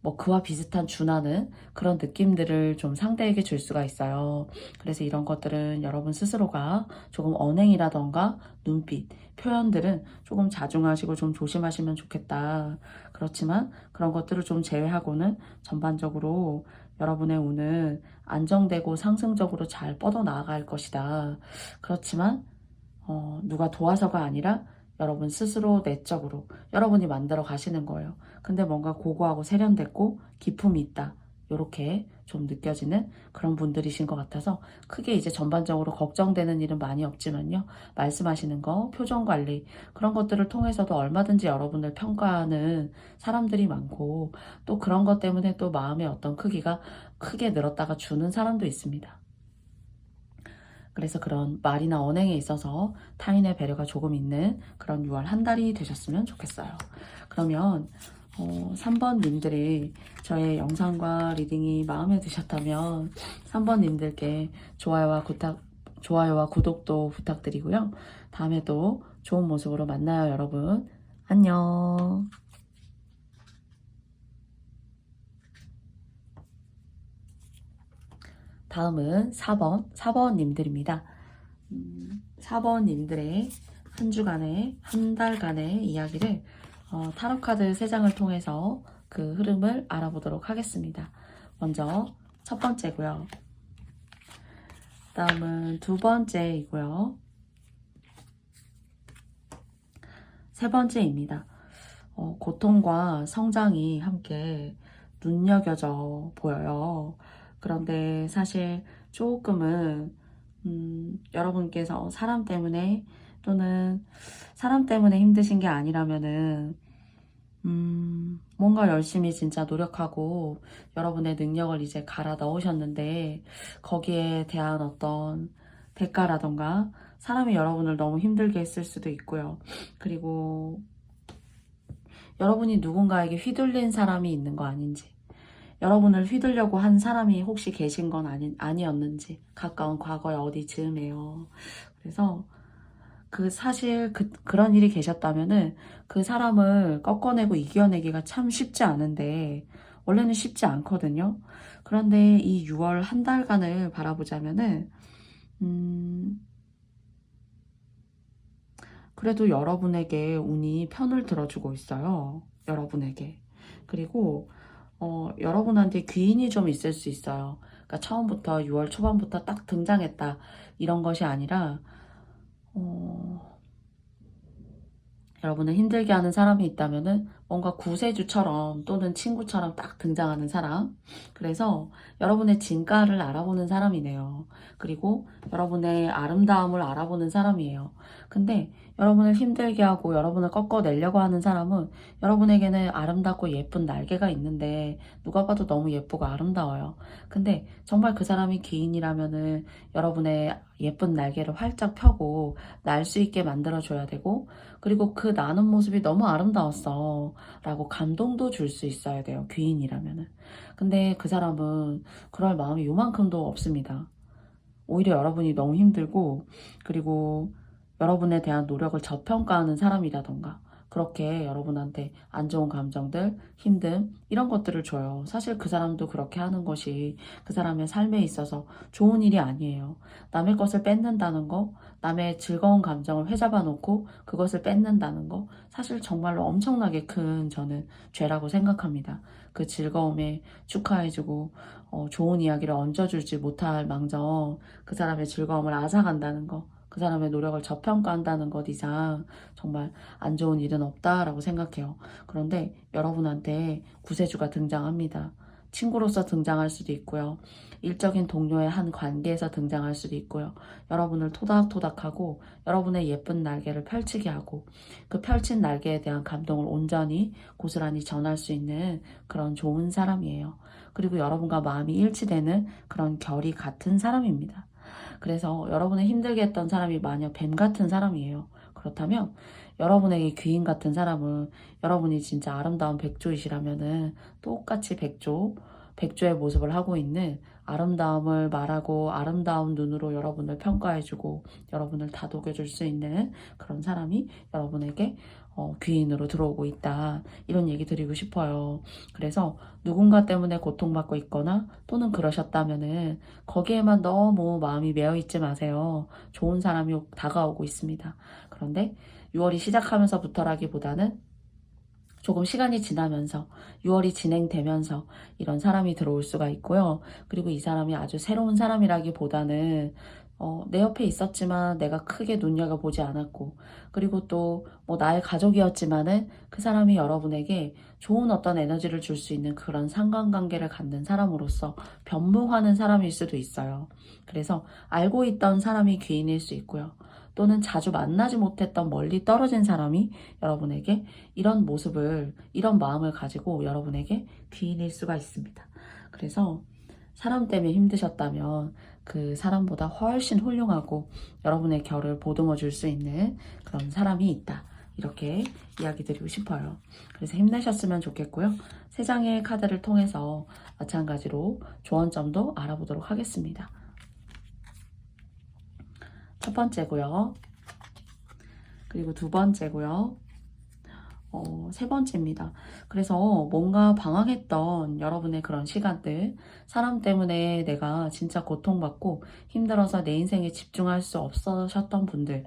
뭐 그와 비슷한 준하는 그런 느낌들을 좀 상대에게 줄 수가 있어요. 그래서 이런 것들은 여러분 스스로가 조금 언행이라던가 눈빛, 표현들은 조금 자중하시고 좀 조심하시면 좋겠다. 그렇지만 그런 것들을 좀 제외하고는 전반적으로 여러분의 운은 안정되고 상승적으로 잘 뻗어나갈 것이다. 그렇지만 누가 도와서가 아니라 여러분 스스로 내적으로 여러분이 만들어 가시는 거예요. 근데 뭔가 고고하고 세련됐고 기품이 있다. 이렇게 좀 느껴지는 그런 분들이신 것 같아서 크게 이제 전반적으로 걱정되는 일은 많이 없지만요. 말씀하시는 거, 표정 관리 그런 것들을 통해서도 얼마든지 여러분을 평가하는 사람들이 많고 또 그런 것 때문에 또 마음의 어떤 크기가 크게 늘었다가 주는 사람도 있습니다. 그래서 그런 말이나 언행에 있어서 타인의 배려가 조금 있는 그런 6월 한 달이 되셨으면 좋겠어요. 그러면 3번 님들이 저의 영상과 리딩이 마음에 드셨다면 3번 님들께 좋아요와 구독도 부탁드리고요. 다음에도 좋은 모습으로 만나요, 여러분. 안녕. 다음은 4번 님들입니다. 4번 님들의 한 주간의, 한 달간의 이야기를 타로카드 3장을 통해서 그 흐름을 알아보도록 하겠습니다. 먼저 첫 번째고요. 다음은 두 번째이고요. 세 번째입니다. 고통과 성장이 함께 눈여겨져 보여요. 그런데 사실 조금은 여러분께서 사람 때문에 또는 사람 때문에 힘드신 게 아니라면은 뭔가 열심히 진짜 노력하고 여러분의 능력을 이제 갈아 넣으셨는데 거기에 대한 어떤 대가라던가 사람이 여러분을 너무 힘들게 했을 수도 있고요. 그리고 여러분이 누군가에게 휘둘린 사람이 있는 거 아닌지, 여러분을 휘두려고 한 사람이 혹시 계신 건 아니었는지 가까운 과거에 어디 즈음에요. 그래서 사실 그런 일이 계셨다면은 그 사람을 꺾어내고 이겨내기가 참 쉽지 않은데 원래는 쉽지 않거든요. 그런데 이 6월 한 달간을 바라보자면은 그래도 여러분에게 운이 편을 들어주고 있어요. 여러분에게. 그리고 여러분한테 귀인이 좀 있을 수 있어요. 그러니까 처음부터 6월 초반부터 딱 등장했다 이런 것이 아니라 여러분을 힘들게 하는 사람이 있다면은 뭔가 구세주처럼 또는 친구처럼 딱 등장하는 사람. 그래서 여러분의 진가를 알아보는 사람이네요. 그리고 여러분의 아름다움을 알아보는 사람이에요. 근데 여러분을 힘들게 하고 여러분을 꺾어내려고 하는 사람은 여러분에게는 아름답고 예쁜 날개가 있는데 누가 봐도 너무 예쁘고 아름다워요. 근데 정말 그 사람이 기인이라면은 여러분의 예쁜 날개를 활짝 펴고 날 수 있게 만들어줘야 되고 그리고 그 나는 모습이 너무 아름다웠어 라고 감동도 줄 수 있어야 돼요. 귀인이라면은. 근데 그 사람은 그럴 마음이 요만큼도 없습니다. 오히려 여러분이 너무 힘들고 그리고 여러분에 대한 노력을 저평가하는 사람이라던가 그렇게 여러분한테 안 좋은 감정들, 힘듦 이런 것들을 줘요. 사실 그 사람도 그렇게 하는 것이 그 사람의 삶에 있어서 좋은 일이 아니에요. 남의 것을 뺏는다는 거, 남의 즐거운 감정을 회잡아 놓고 그것을 뺏는다는 거 사실 정말로 엄청나게 큰 저는 죄라고 생각합니다. 그 즐거움에 축하해주고 좋은 이야기를 얹어주지 못할 망정 그 사람의 즐거움을 앗아간다는 거, 그 사람의 노력을 저평가한다는 것 이상 정말 안 좋은 일은 없다라고 생각해요. 그런데 여러분한테 구세주가 등장합니다. 친구로서 등장할 수도 있고요. 일적인 동료의 한 관계에서 등장할 수도 있고요. 여러분을 토닥토닥하고 여러분의 예쁜 날개를 펼치게 하고 그 펼친 날개에 대한 감동을 온전히 고스란히 전할 수 있는 그런 좋은 사람이에요. 그리고 여러분과 마음이 일치되는 그런 결이 같은 사람입니다. 그래서 여러분을 힘들게 했던 사람이 만약 뱀 같은 사람이에요. 그렇다면 여러분에게 귀인 같은 사람은 여러분이 진짜 아름다운 백조이시라면은 똑같이 백조의 모습을 하고 있는 아름다움을 말하고 아름다운 눈으로 여러분을 평가해주고 여러분을 다독여줄 수 있는 그런 사람이 여러분에게 귀인으로 들어오고 있다. 이런 얘기 드리고 싶어요. 그래서 누군가 때문에 고통받고 있거나 또는 그러셨다면은 거기에만 너무 마음이 메어 있지 마세요. 좋은 사람이 다가오고 있습니다. 그런데 6월이 시작하면서부터라기보다는 조금 시간이 지나면서 6월이 진행되면서 이런 사람이 들어올 수가 있고요. 그리고 이 사람이 아주 새로운 사람이라기보다는 내 옆에 있었지만 내가 크게 눈여겨보지 않았고 그리고 또 뭐 나의 가족이었지만은 그 사람이 여러분에게 좋은 어떤 에너지를 줄 수 있는 그런 상관관계를 갖는 사람으로서 변모하는 사람일 수도 있어요. 그래서 알고 있던 사람이 귀인일 수 있고요. 또는 자주 만나지 못했던 멀리 떨어진 사람이 여러분에게 이런 모습을, 이런 마음을 가지고 여러분에게 귀인일 수가 있습니다. 그래서 사람 때문에 힘드셨다면 그 사람보다 훨씬 훌륭하고 여러분의 결을 보듬어 줄 수 있는 그런 사람이 있다. 이렇게 이야기 드리고 싶어요. 그래서 힘내셨으면 좋겠고요. 세 장의 카드를 통해서 마찬가지로 조언점도 알아보도록 하겠습니다. 첫 번째고요. 그리고 두 번째고요. 세 번째입니다. 그래서 뭔가 방황했던 여러분의 그런 시간들, 사람 때문에 내가 진짜 고통받고 힘들어서 내 인생에 집중할 수 없으셨던 분들,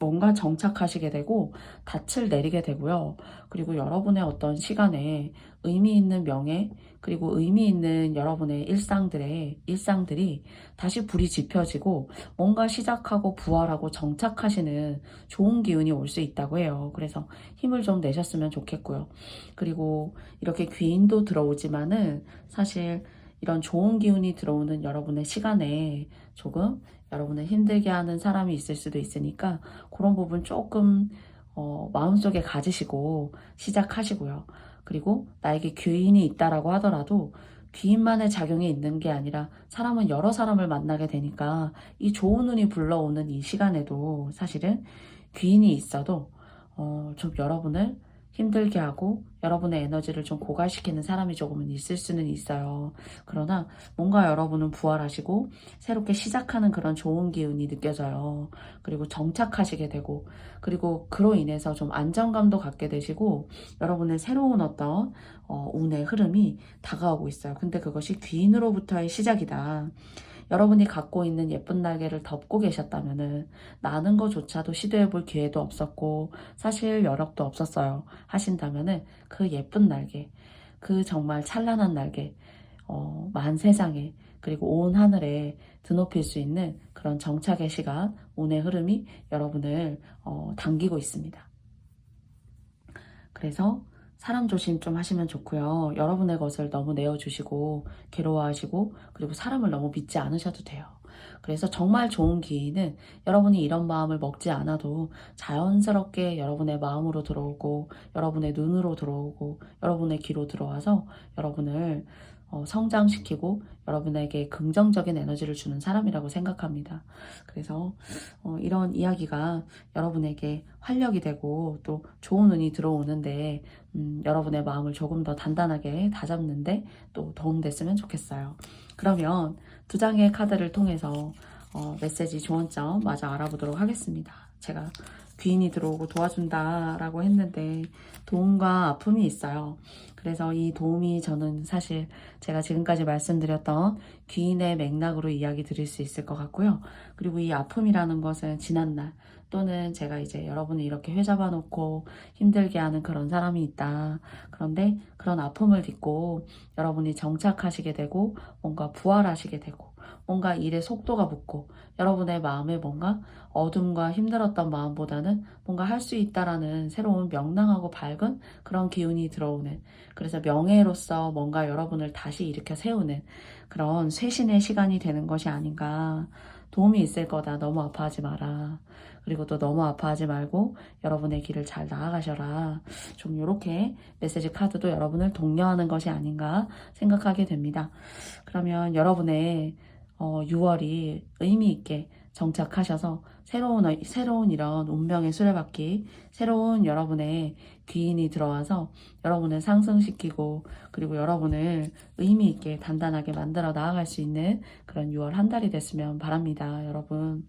뭔가 정착하시게 되고 닻을 내리게 되고요. 그리고 여러분의 어떤 시간에 의미 있는 명예 그리고 의미 있는 여러분의 일상들이 다시 불이 지펴지고 뭔가 시작하고 부활하고 정착하시는 좋은 기운이 올 수 있다고 해요. 그래서 힘을 좀 내셨으면 좋겠고요. 그리고 이렇게 귀인도 들어오지만은 사실 이런 좋은 기운이 들어오는 여러분의 시간에 조금 여러분을 힘들게 하는 사람이 있을 수도 있으니까 그런 부분 조금 마음속에 가지시고 시작하시고요. 그리고 나에게 귀인이 있다라고 하더라도 귀인만의 작용이 있는 게 아니라 사람은 여러 사람을 만나게 되니까 이 좋은 운이 불러오는 이 시간에도 사실은 귀인이 있어도 좀 여러분을 힘들게 하고 여러분의 에너지를 좀 고갈시키는 사람이 조금은 있을 수는 있어요. 그러나 뭔가 여러분은 부활하시고 새롭게 시작하는 그런 좋은 기운이 느껴져요. 그리고 정착하시게 되고, 그리고 그로 인해서 좀 안정감도 갖게 되시고 여러분의 새로운 어떤 운의 흐름이 다가오고 있어요. 근데 그것이 귀인으로부터의 시작이다. 여러분이 갖고 있는 예쁜 날개를 덮고 계셨다면은 나는 것조차도 시도해볼 기회도 없었고 사실 여력도 없었어요 하신다면은 그 예쁜 날개, 그 정말 찬란한 날개, 만세상에 그리고 온 하늘에 드높일 수 있는 그런 정착의 시간, 운의 흐름이 여러분을 당기고 있습니다. 그래서 사람 조심 좀 하시면 좋고요. 여러분의 것을 너무 내어주시고 괴로워하시고 그리고 사람을 너무 믿지 않으셔도 돼요. 그래서 정말 좋은 기회는 여러분이 이런 마음을 먹지 않아도 자연스럽게 여러분의 마음으로 들어오고 여러분의 눈으로 들어오고 여러분의 귀로 들어와서 여러분을 성장시키고 여러분에게 긍정적인 에너지를 주는 사람이라고 생각합니다. 그래서 이런 이야기가 여러분에게 활력이 되고 또 좋은 운이 들어오는데 여러분의 마음을 조금 더 단단하게 다잡는데 또 도움됐으면 좋겠어요. 그러면 두 장의 카드를 통해서 메시지 조언점 마저 알아보도록 하겠습니다. 제가 귀인이 들어오고 도와준다라고 했는데 도움과 아픔이 있어요. 그래서 이 도움이 저는 사실 제가 지금까지 말씀드렸던 귀인의 맥락으로 이야기 드릴 수 있을 것 같고요. 그리고 이 아픔이라는 것은 지난날 또는 제가 이제 여러분을 이렇게 회잡아 놓고 힘들게 하는 그런 사람이 있다. 그런데 그런 아픔을 딛고 여러분이 정착하시게 되고 뭔가 부활하시게 되고 뭔가 일의 속도가 붙고 여러분의 마음에 뭔가 어둠과 힘들었던 마음보다는 뭔가 할 수 있다라는 새로운 명랑하고 밝은 그런 기운이 들어오는, 그래서 명예로서 뭔가 여러분을 다시 일으켜 세우는 그런 쇄신의 시간이 되는 것이 아닌가. 도움이 있을 거다. 너무 아파하지 마라. 그리고 또 너무 아파하지 말고 여러분의 길을 잘 나아가셔라. 좀 이렇게 메시지 카드도 여러분을 독려하는 것이 아닌가 생각하게 됩니다. 그러면 여러분의 6월이 의미 있게 정착하셔서 새로운 이런 운명의 수레바퀴, 새로운 여러분의 귀인이 들어와서 여러분을 상승시키고 그리고 여러분을 의미 있게 단단하게 만들어 나아갈 수 있는 그런 6월 한 달이 됐으면 바랍니다, 여러분.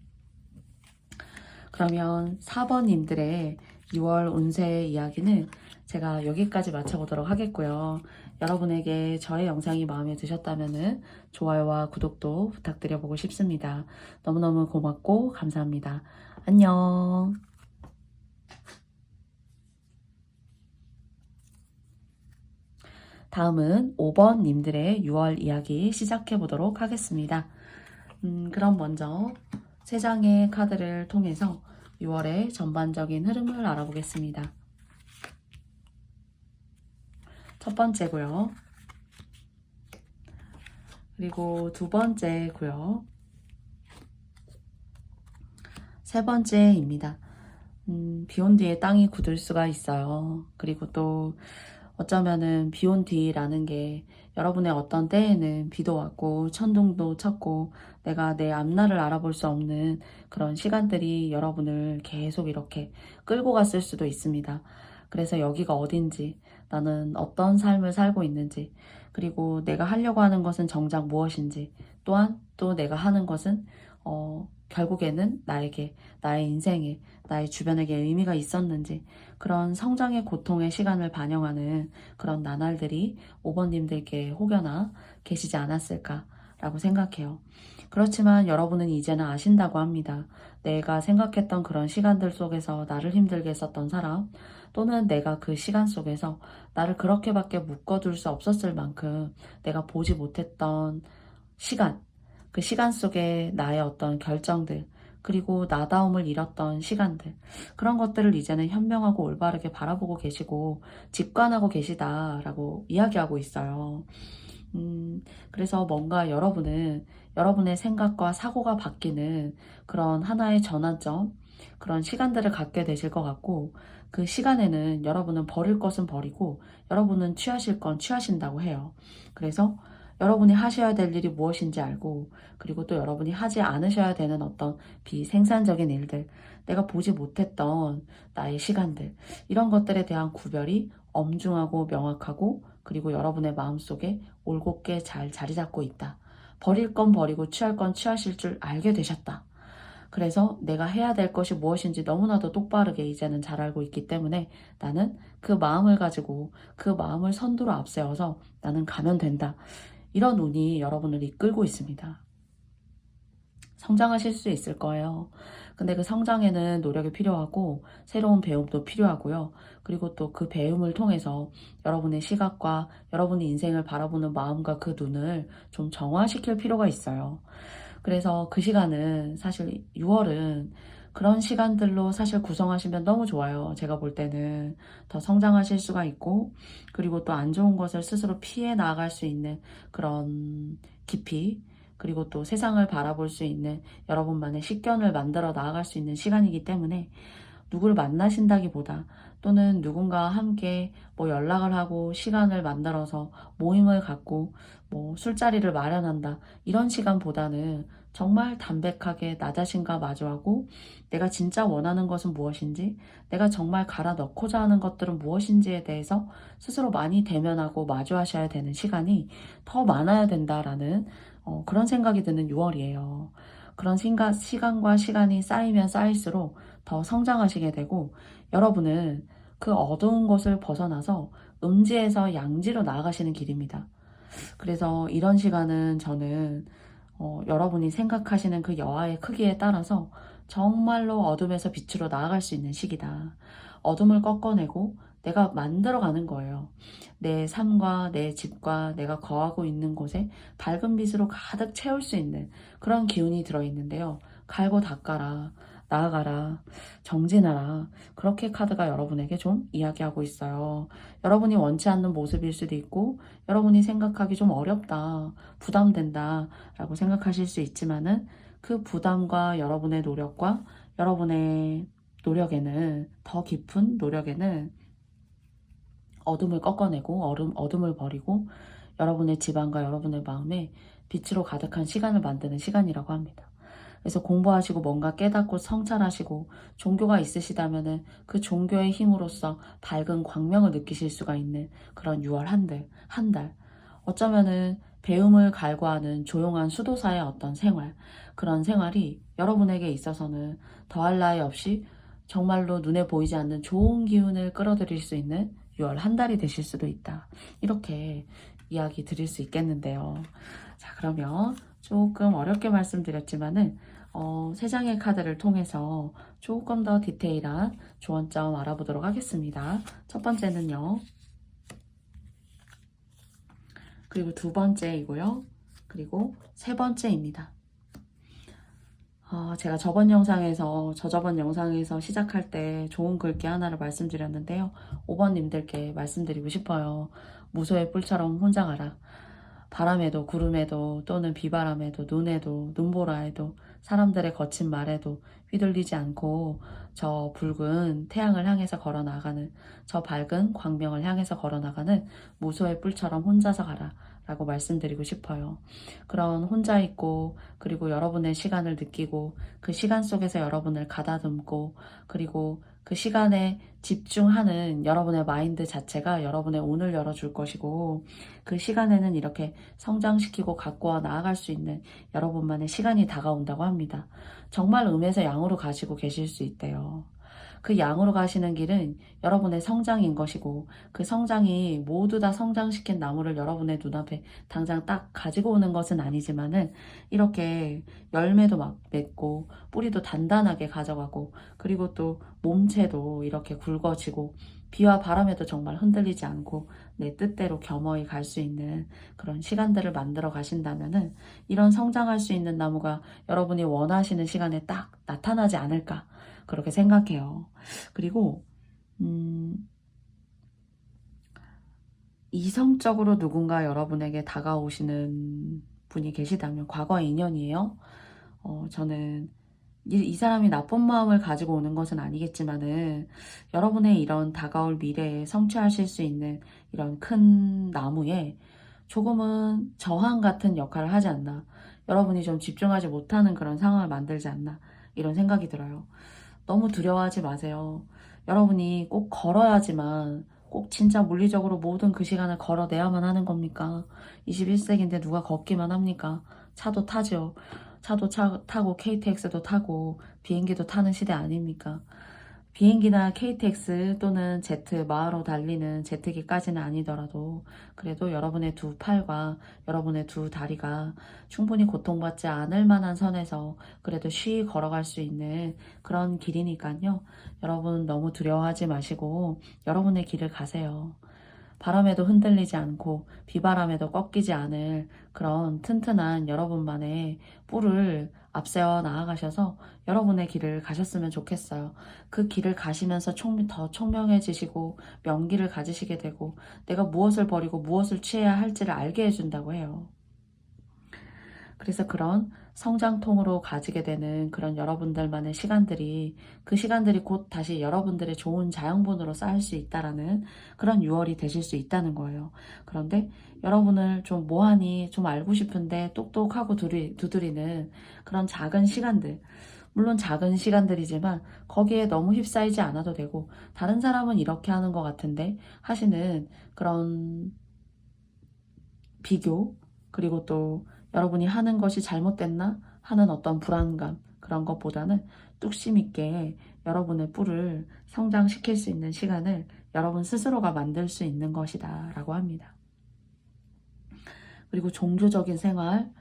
그러면 4번님들의 6월 운세 이야기는 제가 여기까지 마쳐보도록 하겠고요. 여러분에게 저의 영상이 마음에 드셨다면 좋아요와 구독도 부탁드려보고 싶습니다. 너무너무 고맙고 감사합니다. 안녕. 다음은 5번님들의 6월 이야기 시작해보도록 하겠습니다. 그럼 먼저 3장의 카드를 통해서 6월의 전반적인 흐름을 알아보겠습니다. 첫 번째고요. 그리고 두 번째고요. 세 번째입니다. 비 온 뒤에 땅이 굳을 수가 있어요. 그리고 또 어쩌면은 비 온 뒤라는 게 여러분의 어떤 때에는 비도 왔고 천둥도 쳤고 내가 내 앞날을 알아볼 수 없는 그런 시간들이 여러분을 계속 이렇게 끌고 갔을 수도 있습니다. 그래서 여기가 어딘지, 나는 어떤 삶을 살고 있는지, 그리고 내가 하려고 하는 것은 정작 무엇인지, 또한 또 내가 하는 것은 결국에는 나에게, 나의 인생에, 나의 주변에게 의미가 있었는지, 그런 성장의 고통의 시간을 반영하는 그런 나날들이 5번님들께 혹여나 계시지 않았을까라고 생각해요. 그렇지만 여러분은 이제는 아신다고 합니다. 내가 생각했던 그런 시간들 속에서 나를 힘들게 했었던 사람, 또는 내가 그 시간 속에서 나를 그렇게밖에 묶어둘 수 없었을 만큼 내가 보지 못했던 시간, 그 시간 속에 나의 어떤 결정들, 그리고 나다움을 잃었던 시간들, 그런 것들을 이제는 현명하고 올바르게 바라보고 계시고 직관하고 계시다라고 이야기하고 있어요. 그래서 뭔가 여러분은 여러분의 생각과 사고가 바뀌는 그런 하나의 전환점, 그런 시간들을 갖게 되실 것 같고, 그 시간에는 여러분은 버릴 것은 버리고 여러분은 취하실 건 취하신다고 해요. 그래서 여러분이 하셔야 될 일이 무엇인지 알고, 그리고 또 여러분이 하지 않으셔야 되는 어떤 비생산적인 일들, 내가 보지 못했던 나의 시간들, 이런 것들에 대한 구별이 엄중하고 명확하고, 그리고 여러분의 마음속에 올곧게 잘 자리 잡고 있다. 버릴 건 버리고 취할 건 취하실 줄 알게 되셨다. 그래서 내가 해야 될 것이 무엇인지 너무나도 똑바르게 이제는 잘 알고 있기 때문에 나는 그 마음을 가지고 그 마음을 선두로 앞세워서 나는 가면 된다. 이런 운이 여러분을 이끌고 있습니다. 성장하실 수 있을 거예요. 근데 그 성장에는 노력이 필요하고 새로운 배움도 필요하고요. 그리고 또 그 배움을 통해서 여러분의 시각과 여러분의 인생을 바라보는 마음과 그 눈을 좀 정화시킬 필요가 있어요. 그래서 그 시간은 사실 6월은 그런 시간들로 사실 구성하시면 너무 좋아요. 제가 볼 때는 더 성장하실 수가 있고, 그리고 또 안 좋은 것을 스스로 피해 나갈 수 있는 그런 깊이, 그리고 또 세상을 바라볼 수 있는 여러분만의 식견을 만들어 나아갈 수 있는 시간이기 때문에, 누구를 만나신다기보다 또는 누군가 함께 뭐 연락을 하고 시간을 만들어서 모임을 갖고 뭐 술자리를 마련한다, 이런 시간보다는 정말 담백하게 나 자신과 마주하고 내가 진짜 원하는 것은 무엇인지, 내가 정말 갈아 넣고자 하는 것들은 무엇인지에 대해서 스스로 많이 대면하고 마주하셔야 되는 시간이 더 많아야 된다라는 그런 생각이 드는 6월이에요. 그런 시간과 시간이 쌓이면 쌓일수록 더 성장하시게 되고, 여러분은 그 어두운 곳을 벗어나서 음지에서 양지로 나아가시는 길입니다. 그래서 이런 시간은 저는 여러분이 생각하시는 그 여하의 크기에 따라서 정말로 어둠에서 빛으로 나아갈 수 있는 시기다. 어둠을 꺾어내고 내가 만들어가는 거예요. 내 삶과 내 집과 내가 거하고 있는 곳에 밝은 빛으로 가득 채울 수 있는 그런 기운이 들어있는데요. 갈고 닦아라, 나아가라, 정진하라, 그렇게 카드가 여러분에게 좀 이야기하고 있어요. 여러분이 원치 않는 모습일 수도 있고, 여러분이 생각하기 좀 어렵다, 부담된다 라고 생각하실 수 있지만은, 그 부담과 여러분의 노력과 여러분의 노력에는, 더 깊은 노력에는 어둠을 꺾어내고 어둠을 버리고 여러분의 집안과 여러분의 마음에 빛으로 가득한 시간을 만드는 시간이라고 합니다. 그래서 공부하시고 뭔가 깨닫고 성찰하시고 종교가 있으시다면은 그 종교의 힘으로써 밝은 광명을 느끼실 수가 있는 그런 6월 한 달. 어쩌면은 배움을 갈구하는 조용한 수도사의 어떤 생활, 그런 생활이 여러분에게 있어서는 더할 나위 없이 정말로 눈에 보이지 않는 좋은 기운을 끌어들일 수 있는 6월 한 달이 되실 수도 있다. 이렇게 이야기 드릴 수 있겠는데요. 자, 그러면 조금 어렵게 말씀드렸지만은 3장의 카드를 통해서 조금 더 디테일한 조언점 알아보도록 하겠습니다. 첫 번째는요. 그리고 두 번째이고요. 그리고 세 번째입니다. 제가 저번 영상에서 시작할 때 좋은 글귀 하나를 말씀드렸는데요. 5번님들께 말씀드리고 싶어요. 무소의 뿔처럼 혼자 가라. 바람에도 구름에도 또는 비바람에도 눈에도 눈보라에도 사람들의 거친 말에도 휘둘리지 않고 저 붉은 태양을 향해서 걸어나가는, 저 밝은 광명을 향해서 걸어나가는 무소의 뿔처럼 혼자서 가라 라고 말씀드리고 싶어요. 그런 혼자 있고, 그리고 여러분의 시간을 느끼고 그 시간 속에서 여러분을 가다듬고, 그리고 그 시간에 집중하는 여러분의 마인드 자체가 여러분의 운을 열어줄 것이고, 그 시간에는 이렇게 성장시키고 가꾸어 나아갈 수 있는 여러분만의 시간이 다가온다고 합니다. 정말 음에서 양으로 가시고 계실 수 있대요. 그 양으로 가시는 길은 여러분의 성장인 것이고, 그 성장이 모두 다 성장시킨 나무를 여러분의 눈앞에 당장 딱 가지고 오는 것은 아니지만은, 이렇게 열매도 막 맺고 뿌리도 단단하게 가져가고, 그리고 또 몸체도 이렇게 굵어지고 비와 바람에도 정말 흔들리지 않고 내 뜻대로 겸허히 갈 수 있는 그런 시간들을 만들어 가신다면은, 이런 성장할 수 있는 나무가 여러분이 원하시는 시간에 딱 나타나지 않을까, 그렇게 생각해요. 그리고 이성적으로 누군가 여러분에게 다가오시는 분이 계시다면 과거의 인연이에요. 저는 이 사람이 나쁜 마음을 가지고 오는 것은 아니겠지만은 여러분의 이런 다가올 미래에 성취하실 수 있는 이런 큰 나무에 조금은 저항 같은 역할을 하지 않나, 여러분이 좀 집중하지 못하는 그런 상황을 만들지 않나, 이런 생각이 들어요. 너무 두려워하지 마세요. 여러분이 꼭 걸어야지만, 꼭 진짜 물리적으로 모든 그 시간을 걸어내야만 하는 겁니까? 21세기인데 누가 걷기만 합니까? 차도 타죠. 차도 타고 KTX도 타고 비행기도 타는 시대 아닙니까? 비행기나 KTX 또는 제트, 마하로 달리는 제트기까지는 아니더라도 그래도 여러분의 두 팔과 여러분의 두 다리가 충분히 고통받지 않을 만한 선에서 그래도 쉬이 걸어갈 수 있는 그런 길이니까요. 여러분 너무 두려워하지 마시고 여러분의 길을 가세요. 바람에도 흔들리지 않고 비바람에도 꺾이지 않을 그런 튼튼한 여러분만의 뿔을 앞세워 나아가셔서 여러분의 길을 가셨으면 좋겠어요. 그 길을 가시면서 더 총명해지시고 명기를 가지시게 되고 내가 무엇을 버리고 무엇을 취해야 할지를 알게 해준다고 해요. 그래서 그런 성장통으로 가지게 되는 그런 여러분들만의 시간들이, 그 시간들이 곧 다시 여러분들의 좋은 자양분으로 쌓일 수 있다라는 그런 6월이 되실 수 있다는 거예요. 그런데 여러분을 좀 뭐하니 좀 알고 싶은데 똑똑하고 두드리는 그런 작은 시간들, 물론 작은 시간들이지만 거기에 너무 휩싸이지 않아도 되고, 다른 사람은 이렇게 하는 것 같은데 하시는 그런 비교, 그리고 또 여러분이 하는 것이 잘못됐나 하는 어떤 불안감, 그런 것보다는 뚝심 있게 여러분의 뿔을 성장시킬 수 있는 시간을 여러분 스스로가 만들 수 있는 것이다 라고 합니다. 그리고 종교적인 생활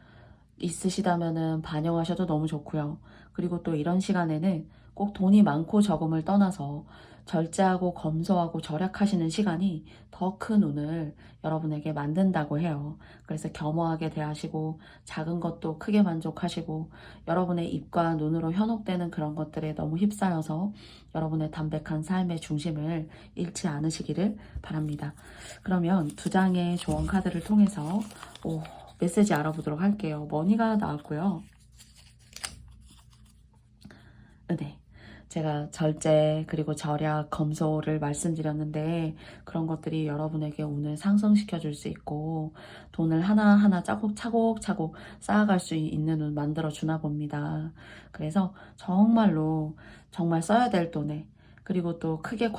있으시다면은 반영하셔도 너무 좋고요. 그리고 또 이런 시간에는 꼭 돈이 많고 적음을 떠나서 절제하고 검소하고 절약하시는 시간이 더 큰 운을 여러분에게 만든다고 해요. 그래서 겸허하게 대하시고 작은 것도 크게 만족하시고 여러분의 입과 눈으로 현혹되는 그런 것들에 너무 휩싸여서 여러분의 담백한 삶의 중심을 잃지 않으시기를 바랍니다. 그러면 두 장의 조언 카드를 통해서 메시지 알아보도록 할게요. 머니가 나왔고요. 네. 제가 절제 그리고 절약, 검소를 말씀드렸는데 그런 것들이 여러분에게 오늘 상승시켜 줄 수 있고 돈을 하나하나 차곡차곡 쌓아갈 수 있는 운 만들어 주나 봅니다. 그래서 정말로 정말 써야 될 돈에, 그리고 또 크게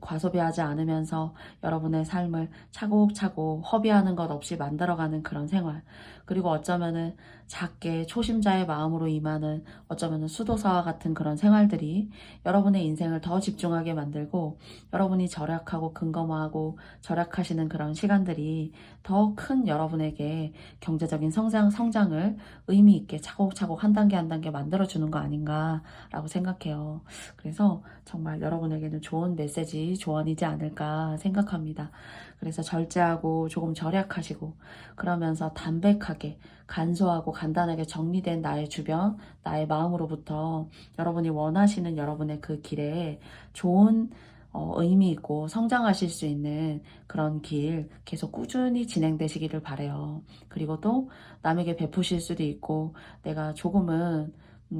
과소비하지 않으면서 여러분의 삶을 차곡차곡 허비하는 것 없이 만들어가는 그런 생활, 그리고 어쩌면은 작게 초심자의 마음으로 임하는 어쩌면은 수도사와 같은 그런 생활들이 여러분의 인생을 더 집중하게 만들고 여러분이 절약하고 근검화하고 절약하시는 그런 시간들이 더 큰 여러분에게 경제적인 성장을 의미 있게 차곡차곡 한 단계 한 단계 만들어주는 거 아닌가라고 생각해요. 그래서 정말 여러분에게는 좋은 메시지, 조언이지 않을까 생각합니다. 그래서 절제하고 조금 절약하시고 그러면서 담백하게 간소하고 간단하게 정리된 나의 주변, 나의 마음으로부터 여러분이 원하시는 여러분의 그 길에 좋은 의미 있고 성장하실 수 있는 그런 길 계속 꾸준히 진행되시기를 바라요. 그리고 또 남에게 베푸실 수도 있고 내가 조금은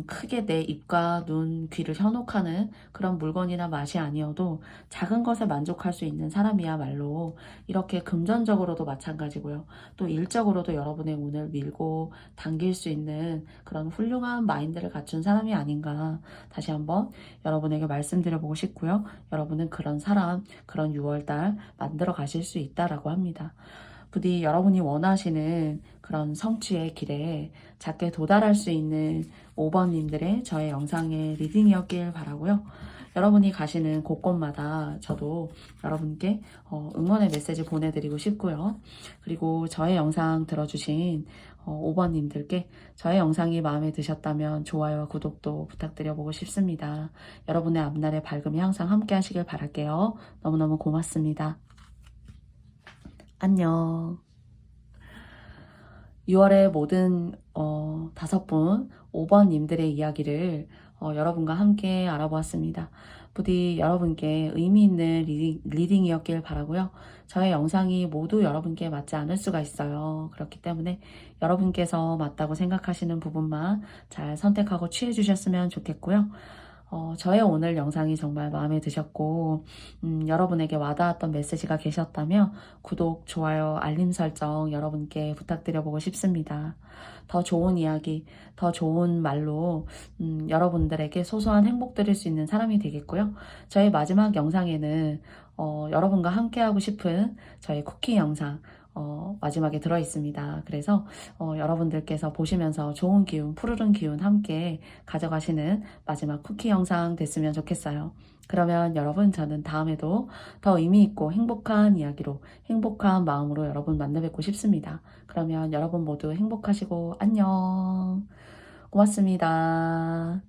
크게 내 입과 눈, 귀를 현혹하는 그런 물건이나 맛이 아니어도 작은 것에 만족할 수 있는 사람이야말로 이렇게 금전적으로도 마찬가지고요. 또 일적으로도 여러분의 운을 밀고 당길 수 있는 그런 훌륭한 마인드를 갖춘 사람이 아닌가 다시 한번 여러분에게 말씀드려보고 싶고요. 여러분은 그런 사람, 그런 6월달 만들어 가실 수 있다라고 합니다. 부디 여러분이 원하시는 그런 성취의 길에 작게 도달할 수 있는 5번님들의 저의 영상의 리딩이었길 바라고요. 여러분이 가시는 곳곳마다 저도 여러분께 응원의 메시지 보내드리고 싶고요. 그리고 저의 영상 들어주신 5번님들께 저의 영상이 마음에 드셨다면 좋아요와 구독도 부탁드려보고 싶습니다. 여러분의 앞날의 밝음이 항상 함께 하시길 바랄게요. 너무너무 고맙습니다. 안녕. 6월의 모든 5분 5번님들의 이야기를 여러분과 함께 알아보았습니다. 부디 여러분께 의미 있는 리딩이었길 바라고요. 저의 영상이 모두 여러분께 맞지 않을 수가 있어요. 그렇기 때문에 여러분께서 맞다고 생각하시는 부분만 잘 선택하고 취해 주셨으면 좋겠고요. 저의 오늘 영상이 정말 마음에 드셨고 여러분에게 와닿았던 메시지가 계셨다면 구독, 좋아요, 알림 설정 여러분께 부탁드려보고 싶습니다. 더 좋은 이야기, 더 좋은 말로 여러분들에게 소소한 행복 드릴 수 있는 사람이 되겠고요. 저희 마지막 영상에는 여러분과 함께하고 싶은 저희 쿠키 영상 마지막에 들어있습니다. 그래서 여러분들께서 보시면서 좋은 기운, 푸르른 기운 함께 가져가시는 마지막 쿠키 영상 됐으면 좋겠어요. 그러면 여러분, 저는 다음에도 더 의미 있고 행복한 이야기로, 행복한 마음으로 여러분 만나 뵙고 싶습니다. 그러면 여러분 모두 행복하시고 안녕. 고맙습니다.